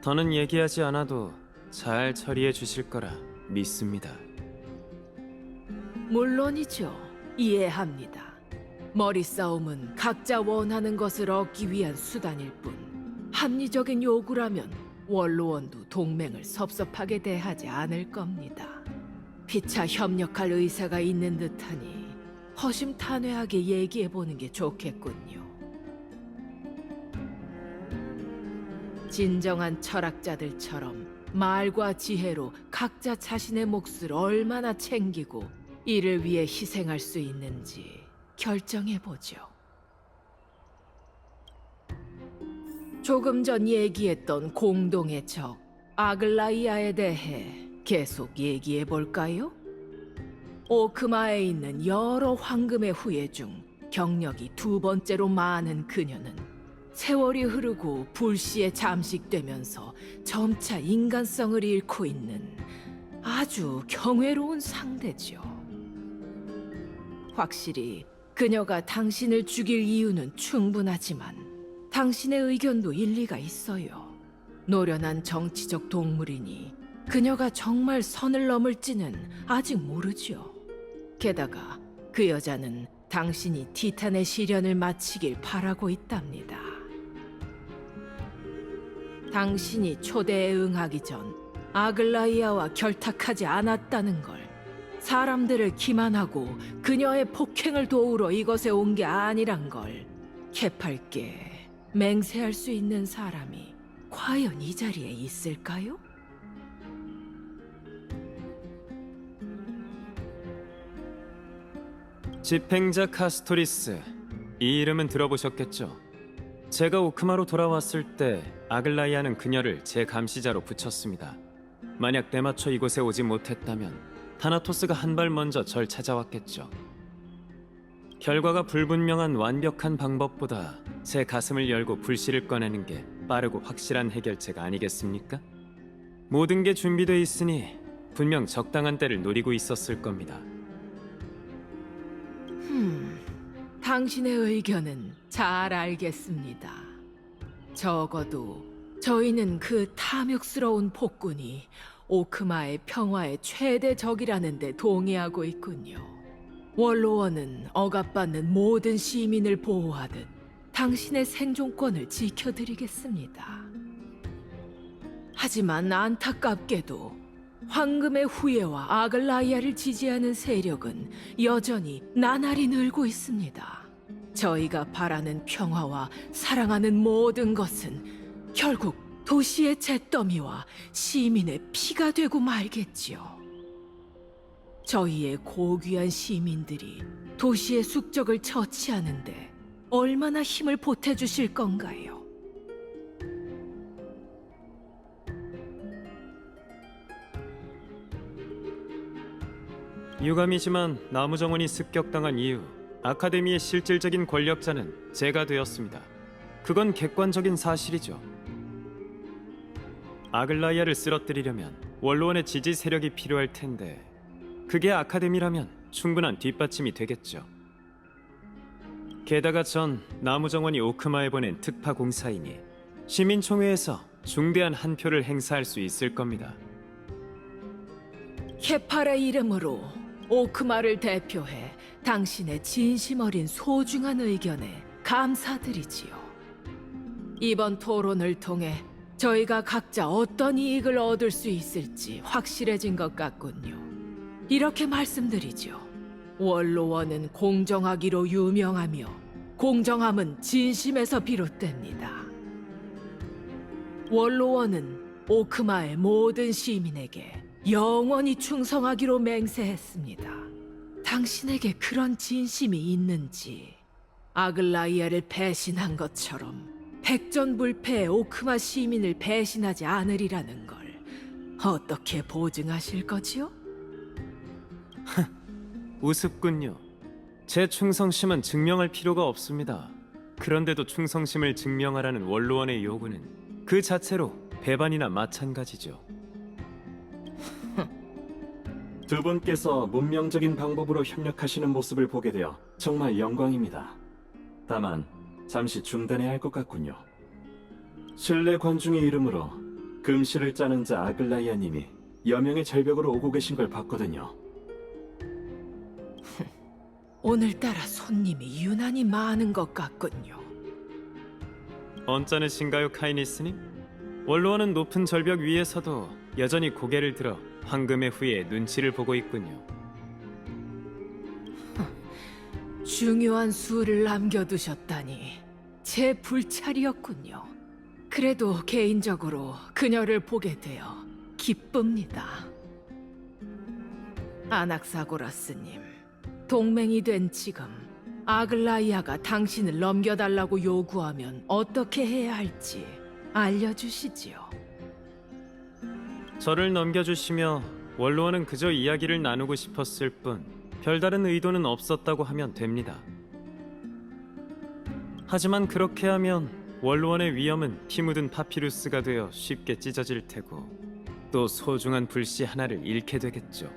더는 얘기하지 않아도 잘 처리해 주실 거라 믿습니다. 물론이죠. 이해합니다. 머리싸움은 각자 원하는 것을 얻기 위한 수단일 뿐 합리적인 요구라면 원로원도 동맹을 섭섭하게 대하지 않을 겁니다. 피차 협력할 의사가 있는 듯하니 허심탄회하게 얘기해보는 게 좋겠군요. 진정한 철학자들처럼 말과 지혜로 각자 자신의 몫을 얼마나 챙기고 이를 위해 희생할 수 있는지 결정해보죠. 조금 전 얘기했던 공동의 적, 아글라이아에 대해 계속 얘기해볼까요? 오크마에 있는 여러 황금의 후예 중 경력이 두 번째로 많은 그녀는 세월이 흐르고 불씨에 잠식되면서 점차 인간성을 잃고 있는 아주 경외로운 상대죠. 확실히 그녀가 당신을 죽일 이유는 충분하지만 당신의 의견도 일리가 있어요. 노련한 정치적 동물이니 그녀가 정말 선을 넘을지는 아직 모르죠. 게다가 그 여자는 당신이 티탄의 시련을 마치길 바라고 있답니다. 당신이 초대에 응하기 전 아글라이아와 결탁하지 않았다는 걸, 사람들을 기만하고 그녀의 폭행을 도우러 이것에 온 게 아니란 걸 개팔게 맹세할 수 있는 사람이 과연 이 자리에 있을까요? 집행자 카스토리스, 이 이름은 들어보셨겠죠? 제가 오크마로 돌아왔을 때 아글라이아는 그녀를 제 감시자로 붙였습니다. 만약 때맞춰 이곳에 오지 못했다면 타나토스가 한 발 먼저 절 찾아왔겠죠. 결과가 불분명한 완벽한 방법보다 제 가슴을 열고 불씨를 꺼내는 게 빠르고 확실한 해결책 아니겠습니까? 모든 게 준비돼 있으니 분명 적당한 때를 노리고 있었을 겁니다. 당신의 의견은 잘 알겠습니다. 적어도 저희는 그 탐욕스러운 폭군이 오크마의 평화의 최대 적이라는 데 동의하고 있군요. 원로원은 억압받는 모든 시민을 보호하듯 당신의 생존권을 지켜드리겠습니다. 하지만 안타깝게도 황금의 후예와 아글라이아를 지지하는 세력은 여전히 나날이 늘고 있습니다. 저희가 바라는 평화와 사랑하는 모든 것은 결국 도시의 잿더미와 시민의 피가 되고 말겠지요. 저희의 고귀한 시민들이 도시의 숙적을 처치하는데 얼마나 힘을 보태주실 건가요? 유감이지만 나무정원이 습격당한 이후 아카데미의 실질적인 권력자는 제가 되었습니다. 그건 객관적인 사실이죠. 아글라이아를 쓰러뜨리려면 원로원의 지지 세력이 필요할 텐데 그게 아카데미라면 충분한 뒷받침이 되겠죠. 게다가 전 나무정원이 오크마에 보낸 특파 공사이니 시민총회에서 중대한 한 표를 행사할 수 있을 겁니다. 케팔의 이름으로 오크마를 대표해 당신의 진심 어린 소중한 의견에 감사드리지요. 이번 토론을 통해 저희가 각자 어떤 이익을 얻을 수 있을지 확실해진 것 같군요. 이렇게 말씀드리죠. 원로원은 공정하기로 유명하며 공정함은 진심에서 비롯됩니다. 원로원은 오크마의 모든 시민에게 영원히 충성하기로 맹세했습니다. 당신에게 그런 진심이 있는지 아글라이아를 배신한 것처럼 백전불패의 오크마 시민을 배신하지 않으리라는 걸 어떻게 보증하실 거지요? 우습군요. 제 충성심은 증명할 필요가 없습니다. 그런데도 충성심을 증명하라는 원로원의 요구는 그 자체로 배반이나 마찬가지죠. 두 분께서 문명적인 방법으로 협력하시는 모습을 보게 되어 정말 영광입니다. 다만 잠시 중단해야 할 것 같군요. 신뢰 관중의 이름으로 금실을 짜는 자 아글라이아님이 여명의 절벽으로 오고 계신 걸 봤거든요. 오늘따라 손님이 유난히 많은 것 같군요. 언짢으신가요, 카이니스님? 원로원은 높은 절벽 위에서도 여전히 고개를 들어 황금의 후예 눈치를 보고 있군요. 중요한 수를 남겨두셨다니 제 불찰이었군요. 그래도 개인적으로 그녀를 보게 되어 기쁩니다. 아낙사고라스님, 동맹이 된 지금 아글라이아가 당신을 넘겨달라고 요구하면 어떻게 해야 할지 알려주시지요. 저를 넘겨주시며 원로원은 그저 이야기를 나누고 싶었을 뿐 별다른 의도는 없었다고 하면 됩니다. 하지만 그렇게 하면 원로원의 위엄은 피 묻은 파피루스가 되어 쉽게 찢어질 테고 또 소중한 불씨 하나를 잃게 되겠죠.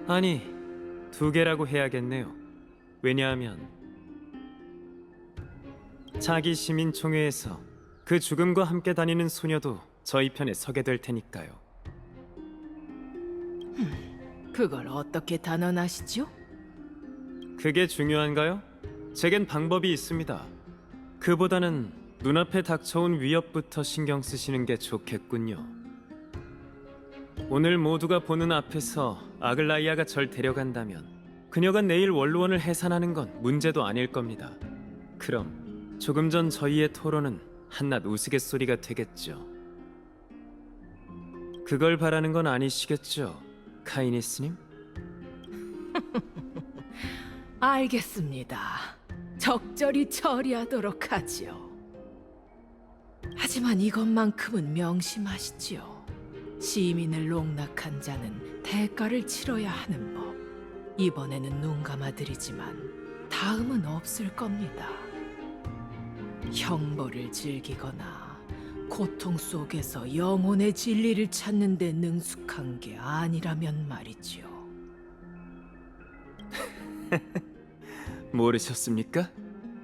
아니, 2개라고 해야겠네요. 왜냐하면 자기 시민총회에서 그 죽음과 함께 다니는 소녀도 저희 편에 서게 될 테니까요. 그걸 어떻게 단언하시죠? 그게 중요한가요? 제겐 방법이 있습니다. 그보다는 눈앞에 닥쳐온 위협부터 신경 쓰시는 게 좋겠군요. 오늘 모두가 보는 앞에서 아글라이아가 절 데려간다면 그녀가 내일 원로원을 해산하는 건 문제도 아닐 겁니다. 그럼 조금 전 저희의 토론은 한낱 우스갯소리가 되겠죠. 그걸 바라는 건 아니시겠죠, 카이니스님? 알겠습니다. 적절히 처리하도록 하지요. 하지만 이것만큼은 명심하시지요. 시민을 농락한 자는 대가를 치러야 하는 법. 이번에는 눈 감아드리지만 다음은 없을 겁니다. 형벌을 즐기거나 고통 속에서 영혼의 진리를 찾는 데 능숙한 게 아니라면 말이지요. 모르셨습니까?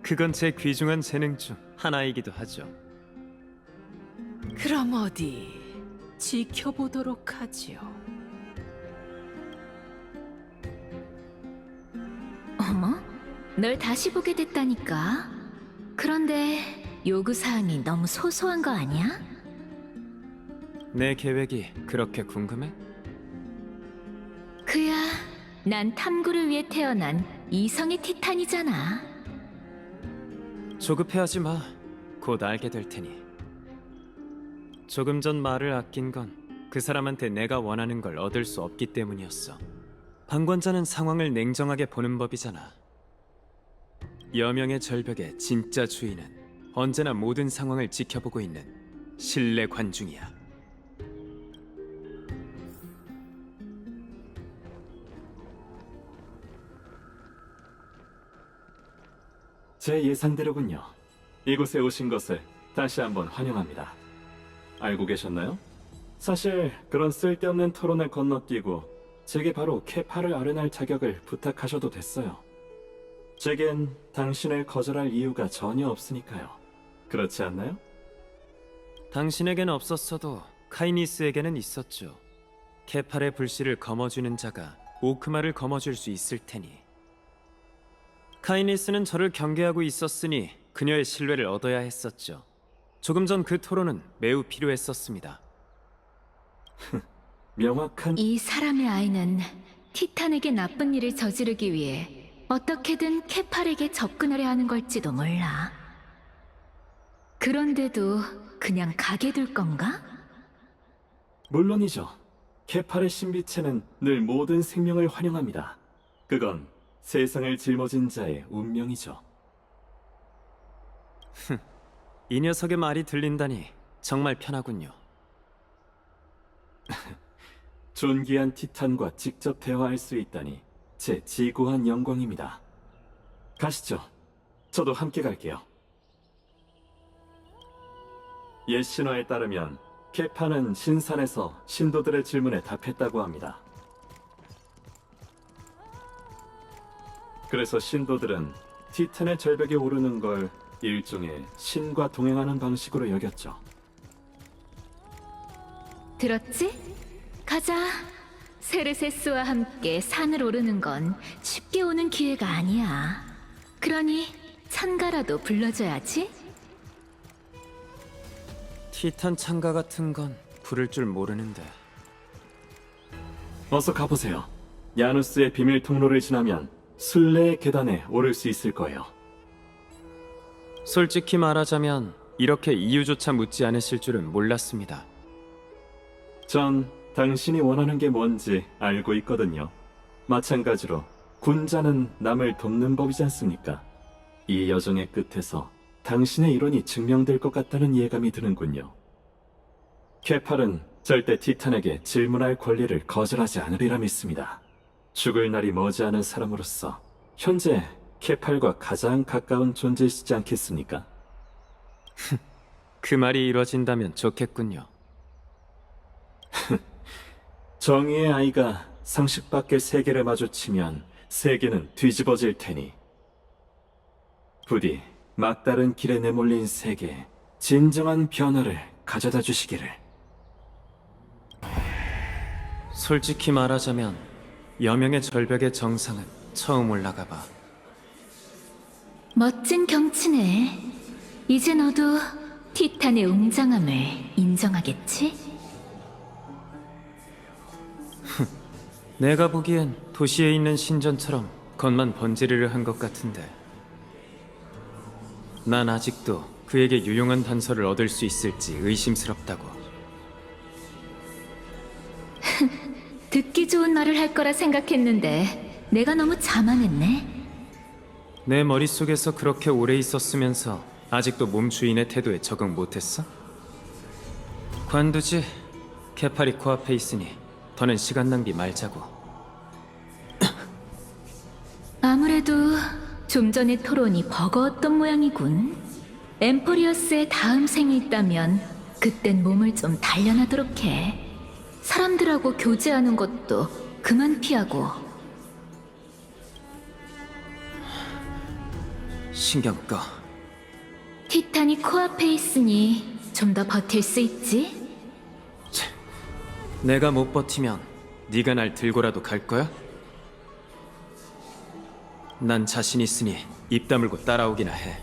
그건 제 귀중한 재능 중 하나이기도 하죠. 그럼 어디 지켜보도록 하지요. 어머, 널 다시 보게 됐다니까. 그런데 요구사항이 너무 소소한 거 아니야? 내 계획이 그렇게 궁금해? 그야, 난 탐구를 위해 태어난 이성의 티탄이잖아. 조급해하지 마. 곧 알게 될 테니. 조금 전 말을 아낀 건 그 사람한테 내가 원하는 걸 얻을 수 없기 때문이었어. 방관자는 상황을 냉정하게 보는 법이잖아. 여명의 절벽의 진짜 주인은 언제나 모든 상황을 지켜보고 있는 신뢰 관중이야. 제 예상대로군요. 이곳에 오신 것을 다시 한번 환영합니다. 알고 계셨나요? 사실 그런 쓸데없는 토론을 건너뛰고 제게 바로 케파를 아련할 자격을 부탁하셔도 됐어요. 제겐 당신을 거절할 이유가 전혀 없으니까요. 그렇지 않나요? 당신에겐 없었어도 카이니스에게는 있었죠. 케팔의 불씨를 거머쥐는 자가 오크마를 거머쥘 수 있을 테니. 카이니스는 저를 경계하고 있었으니 그녀의 신뢰를 얻어야 했었죠. 조금 전 그 토론은 매우 필요했었습니다. 명확한 이 사람의 아이는 티탄에게 나쁜 일을 저지르기 위해 어떻게든 케팔에게 접근하려 하는 걸지도 몰라. 그런데도 그냥 가게 둘 건가? 물론이죠. 케팔의 신비체는 늘 모든 생명을 환영합니다. 그건 세상을 짊어진 자의 운명이죠. 이 녀석의 말이 들린다니 정말 편하군요. 존귀한 티탄과 직접 대화할 수 있다니 제 지고한 영광입니다. 가시죠. 저도 함께 갈게요. 옛 신화에 따르면 케파는 신산에서 신도들의 질문에 답했다고 합니다. 그래서 신도들은 티탄의 절벽에 오르는 걸 일종의 신과 동행하는 방식으로 여겼죠. 들었지? 가자. 세르세스와 함께 산을 오르는 건 쉽게 오는 기회가 아니야. 그러니 찬가라도 불러줘야지. 티탄 창가 같은 건 부를 줄 모르는데. 어서 가보세요. 야누스의 비밀 통로를 지나면 순례의 계단에 오를 수 있을 거예요. 솔직히 말하자면 이렇게 이유조차 묻지 않으실 줄은 몰랐습니다. 전 당신이 원하는 게 뭔지 알고 있거든요. 마찬가지로 군자는 남을 돕는 법이지 않습니까? 이 여정의 끝에서 당신의 이론이 증명될 것 같다는 예감이 드는군요. 케팔은 절대 티탄에게 질문할 권리를 거절하지 않으리라 믿습니다. 죽을 날이 머지않은 사람으로서 현재 케팔과 가장 가까운 존재이시지 않겠습니까? 그 말이 이루어진다면 좋겠군요. 정의의 아이가 상식 밖의 세계를 마주치면 세계는 뒤집어질 테니 부디 막다른 길에 내몰린 세계에 진정한 변화를 가져다 주시기를. 솔직히 말하자면 여명의 절벽의 정상은 처음 올라가 봐. 멋진 경치네. 이제 너도 티탄의 웅장함을 인정하겠지? 내가 보기엔 도시에 있는 신전처럼 겉만 번지르르 한 것 같은데. 난 아직도 그에게 유용한 단서를 얻을 수 있을지 의심스럽다고. 듣기 좋은 말을 할 거라 생각했는데 내가 너무 자만했네. 내 머릿속에서 그렇게 오래 있었으면서 아직도 몸 주인의 태도에 적응 못했어? 관두지. 케파리 코앞에 있으니 더는 시간 낭비 말자고. 아무래도 좀 전의 토론이 버거웠던 모양이군. 엠포리어스의 다음 생이 있다면 그땐 몸을 좀 단련하도록 해. 사람들하고 교제하는 것도 그만 피하고. 신경 꺼. 티탄이 코앞에 있으니 좀 더 버틸 수 있지? 내가 못 버티면 네가 날 들고라도 갈 거야? 난 자신 있으니 입 다물고 따라오기나 해.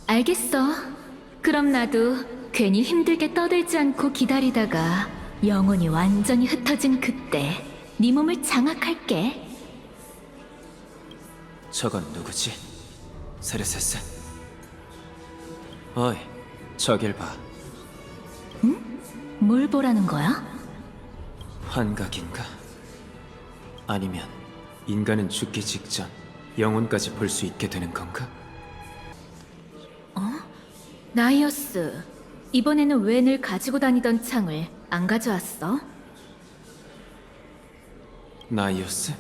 알겠어. 그럼 나도 괜히 힘들게 떠들지 않고 기다리다가 영혼이 완전히 흩어진 그때 네 몸을 장악할게. 저건 누구지? 세르세스? 어이, 저길 봐. 뭘 보라는 거야? 환각인가? 아니면 인간은 죽기 직전 영혼까지 볼 수 있게 되는 건가? 나이어스, 이번에는 왜 늘 가지고 다니던 창을 안 가져왔어? 나이오스?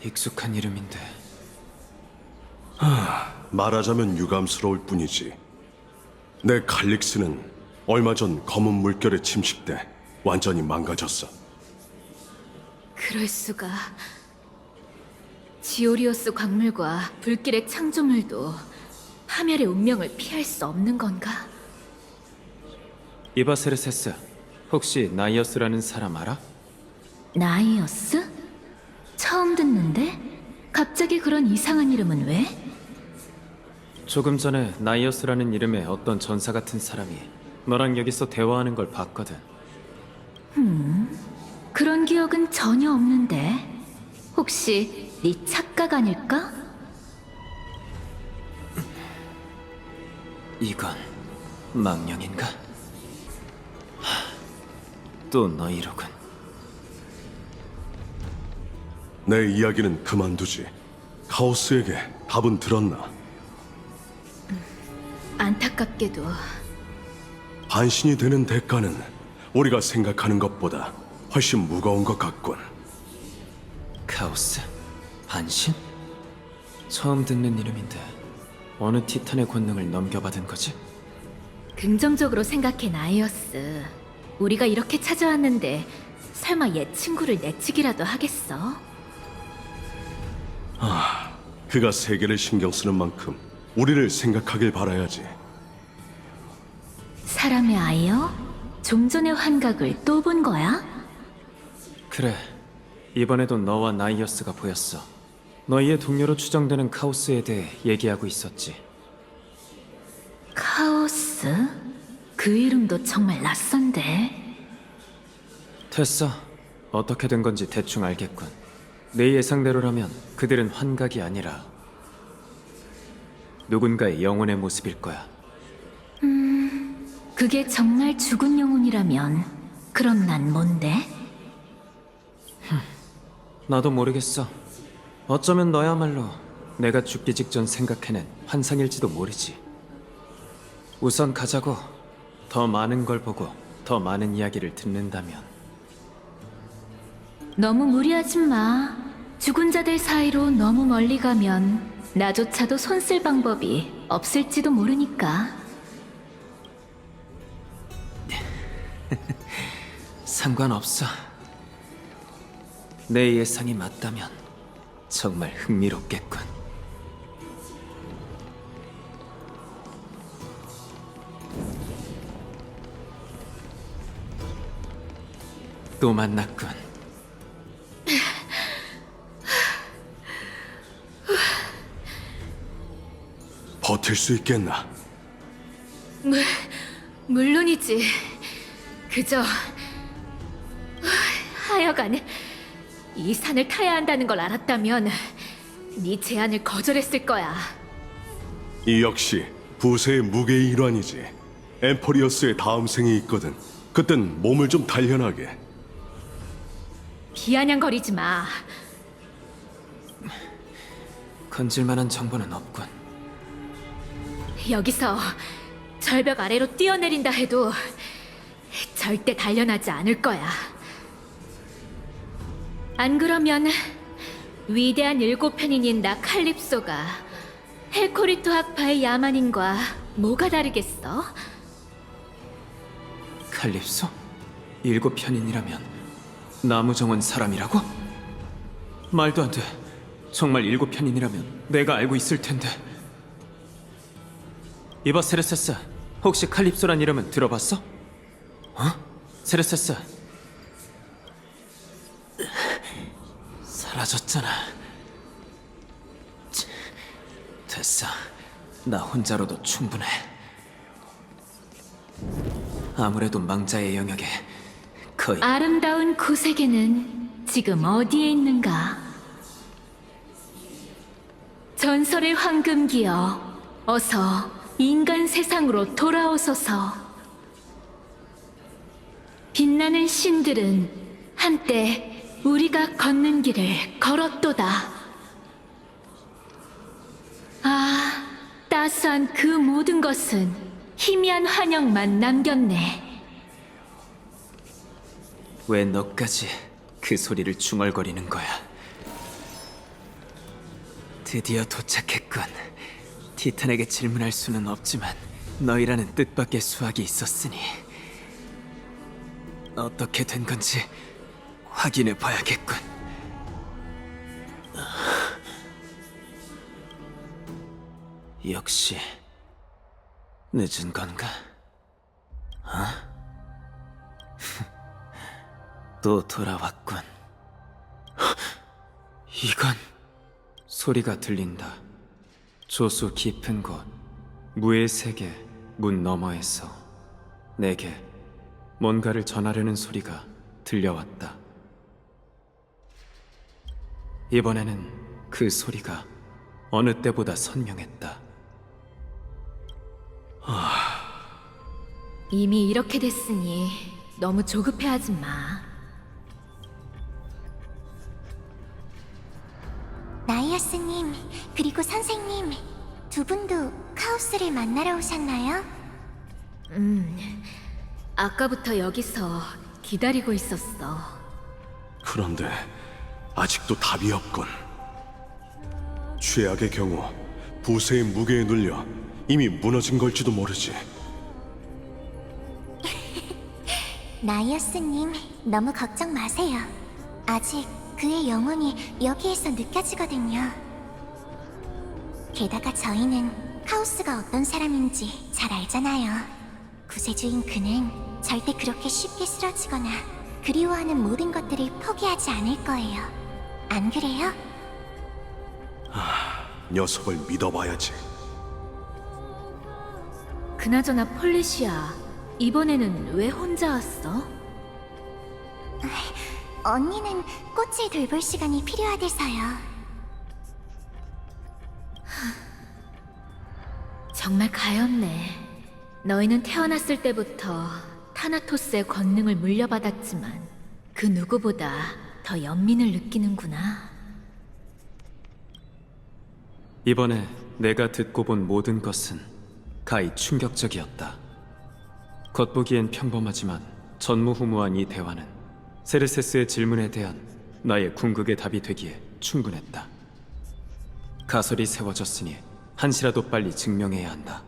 익숙한 이름인데. 말하자면 유감스러울 뿐이지. 내 칼릭스는 얼마 전 검은 물결에 침식돼 완전히 망가졌어. 그럴 수가. 지오리오스 광물과 불길의 창조물도 파멸의 운명을 피할 수 없는 건가? 이봐 세르세스, 혹시 나이오스라는 사람 알아? 나이어스? 처음 듣는데? 갑자기 그런 이상한 이름은 왜? 조금 전에 나이오스라는 이름의 어떤 전사 같은 사람이 너랑 여기서 대화하는 걸 봤거든. 그런 기억은 전혀 없는데. 혹시 네 착각 아닐까? 이건 망령인가? 또 너희로군. 내 이야기는 그만두지. 카오스에게 답은 들었나? 안타깝게도 반신이 되는 대가는 우리가 생각하는 것보다 훨씬 무거운 것 같군. 카오스? 반신? 처음 듣는 이름인데 어느 티탄의 권능을 넘겨받은 거지? 긍정적으로 생각해 나이어스. 우리가 이렇게 찾아왔는데 설마 옛 친구를 내치기라도 하겠어? 그가 세계를 신경 쓰는 만큼 우리를 생각하길 바라야지. 사람의 아이여? 좀 전의 환각을 또 본 거야? 그래, 이번에도 너와 나이어스가 보였어. 너희의 동료로 추정되는 카오스에 대해 얘기하고 있었지. 카오스? 그 이름도 정말 낯선데. 됐어. 어떻게 된 건지 대충 알겠군. 내 예상대로라면 그들은 환각이 아니라 누군가의 영혼의 모습일 거야. 그게 정말 죽은 영혼이라면 그럼 난 뭔데? 나도 모르겠어. 어쩌면 너야말로 내가 죽기 직전 생각해낸 환상일지도 모르지. 우선 가자고. 더 많은 걸 보고 더 많은 이야기를 듣는다면. 너무 무리하지 마. 죽은 자들 사이로 너무 멀리 가면 나조차도 손 쓸 방법이 없을지도 모르니까. 상관없어. 내 예상이 맞다면 정말 흥미롭겠군. 또 만났군. 버틸 수 있겠나? 물론이지. 그저 하여간 이 산을 타야 한다는 걸 알았다면 네 제안을 거절했을 거야. 이 역시 부세의 무게의 일환이지. 엠포리어스의 다음 생이 있거든. 그땐 몸을 좀 단련하게. 비아냥거리지 마. 건질만한 정보는 없군. 여기서 절벽 아래로 뛰어내린다 해도 절대 단련하지 않을 거야. 안 그러면 위대한 7편인인 나 칼립소가 헬코리토 학파의 야만인과 뭐가 다르겠어? 칼립소? 7편인이라면 나무정원 사람이라고? 말도 안 돼. 정말 7편인이라면 내가 알고 있을 텐데. 이봐 세레세스, 혹시 칼립소란 이름은 들어봤어? 어? 세레세스. 사라졌잖아. 됐어. 나 혼자로도 충분해. 아무래도 망자의 영역에 거의 아름다운 구세계는 지금 어디에 있는가? 전설의 황금기여, 어서 인간 세상으로 돌아오소서. 빛나는 신들은 한때 우리가 걷는 길을 걸었도다. 아, 따스한 그 모든 것은 희미한 환영만 남겼네. 왜 너까지 그 소리를 중얼거리는 거야? 드디어 도착했군. 티탄에게 질문할 수는 없지만 너희라는 뜻밖의 수학이 있었으니 어떻게 된 건지 확인해 봐야겠군. 역시 늦은 건가? 어? 또 돌아왔군. 이건 소리가 들린다. 조수 깊은 곳, 무의 세계 문 너머에서 내게 뭔가를 전하려는 소리가 들려왔다. 이번에는 그 소리가 어느 때보다 선명했다. 이미 이렇게 됐으니 너무 조급해하지 마. 나이어스님, 그리고 선생님, 두 분도 카오스를 만나러 오셨나요? 아까부터 여기서 기다리고 있었어. 그런데 아직도 답이 없군. 최악의 경우 부세의 무게에 눌려 이미 무너진 걸지도 모르지. 나이어스님, 너무 걱정 마세요. 아직 그의 영혼이 여기에서 느껴지거든요. 게다가 저희는 카오스가 어떤 사람인지 잘 알잖아요. 구세주인 그는 절대 그렇게 쉽게 쓰러지거나 그리워하는 모든 것들을 포기하지 않을 거예요. 안 그래요? 녀석을 믿어봐야지. 그나저나 폴리시아, 이번에는 왜 혼자 왔어? 언니는 꽃을 돌볼 시간이 필요하대서요. 정말 가엾네. 너희는 태어났을 때부터 타나토스의 권능을 물려받았지만 그 누구보다 더 연민을 느끼는구나. 이번에 내가 듣고 본 모든 것은 가히 충격적이었다. 겉보기엔 평범하지만 전무후무한 이 대화는 세르세스의 질문에 대한 나의 궁극의 답이 되기에 충분했다. 가설이 세워졌으니 한시라도 빨리 증명해야 한다.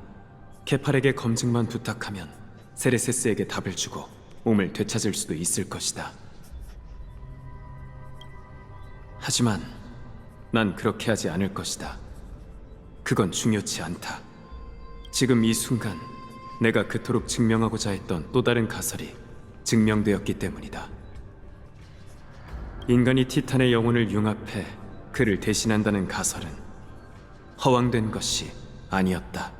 케팔에게 검증만 부탁하면 세르세스에게 답을 주고 몸을 되찾을 수도 있을 것이다. 하지만 난 그렇게 하지 않을 것이다. 그건 중요치 않다. 지금 이 순간 내가 그토록 증명하고자 했던 또 다른 가설이 증명되었기 때문이다. 인간이 티탄의 영혼을 융합해 그를 대신한다는 가설은 허황된 것이 아니었다.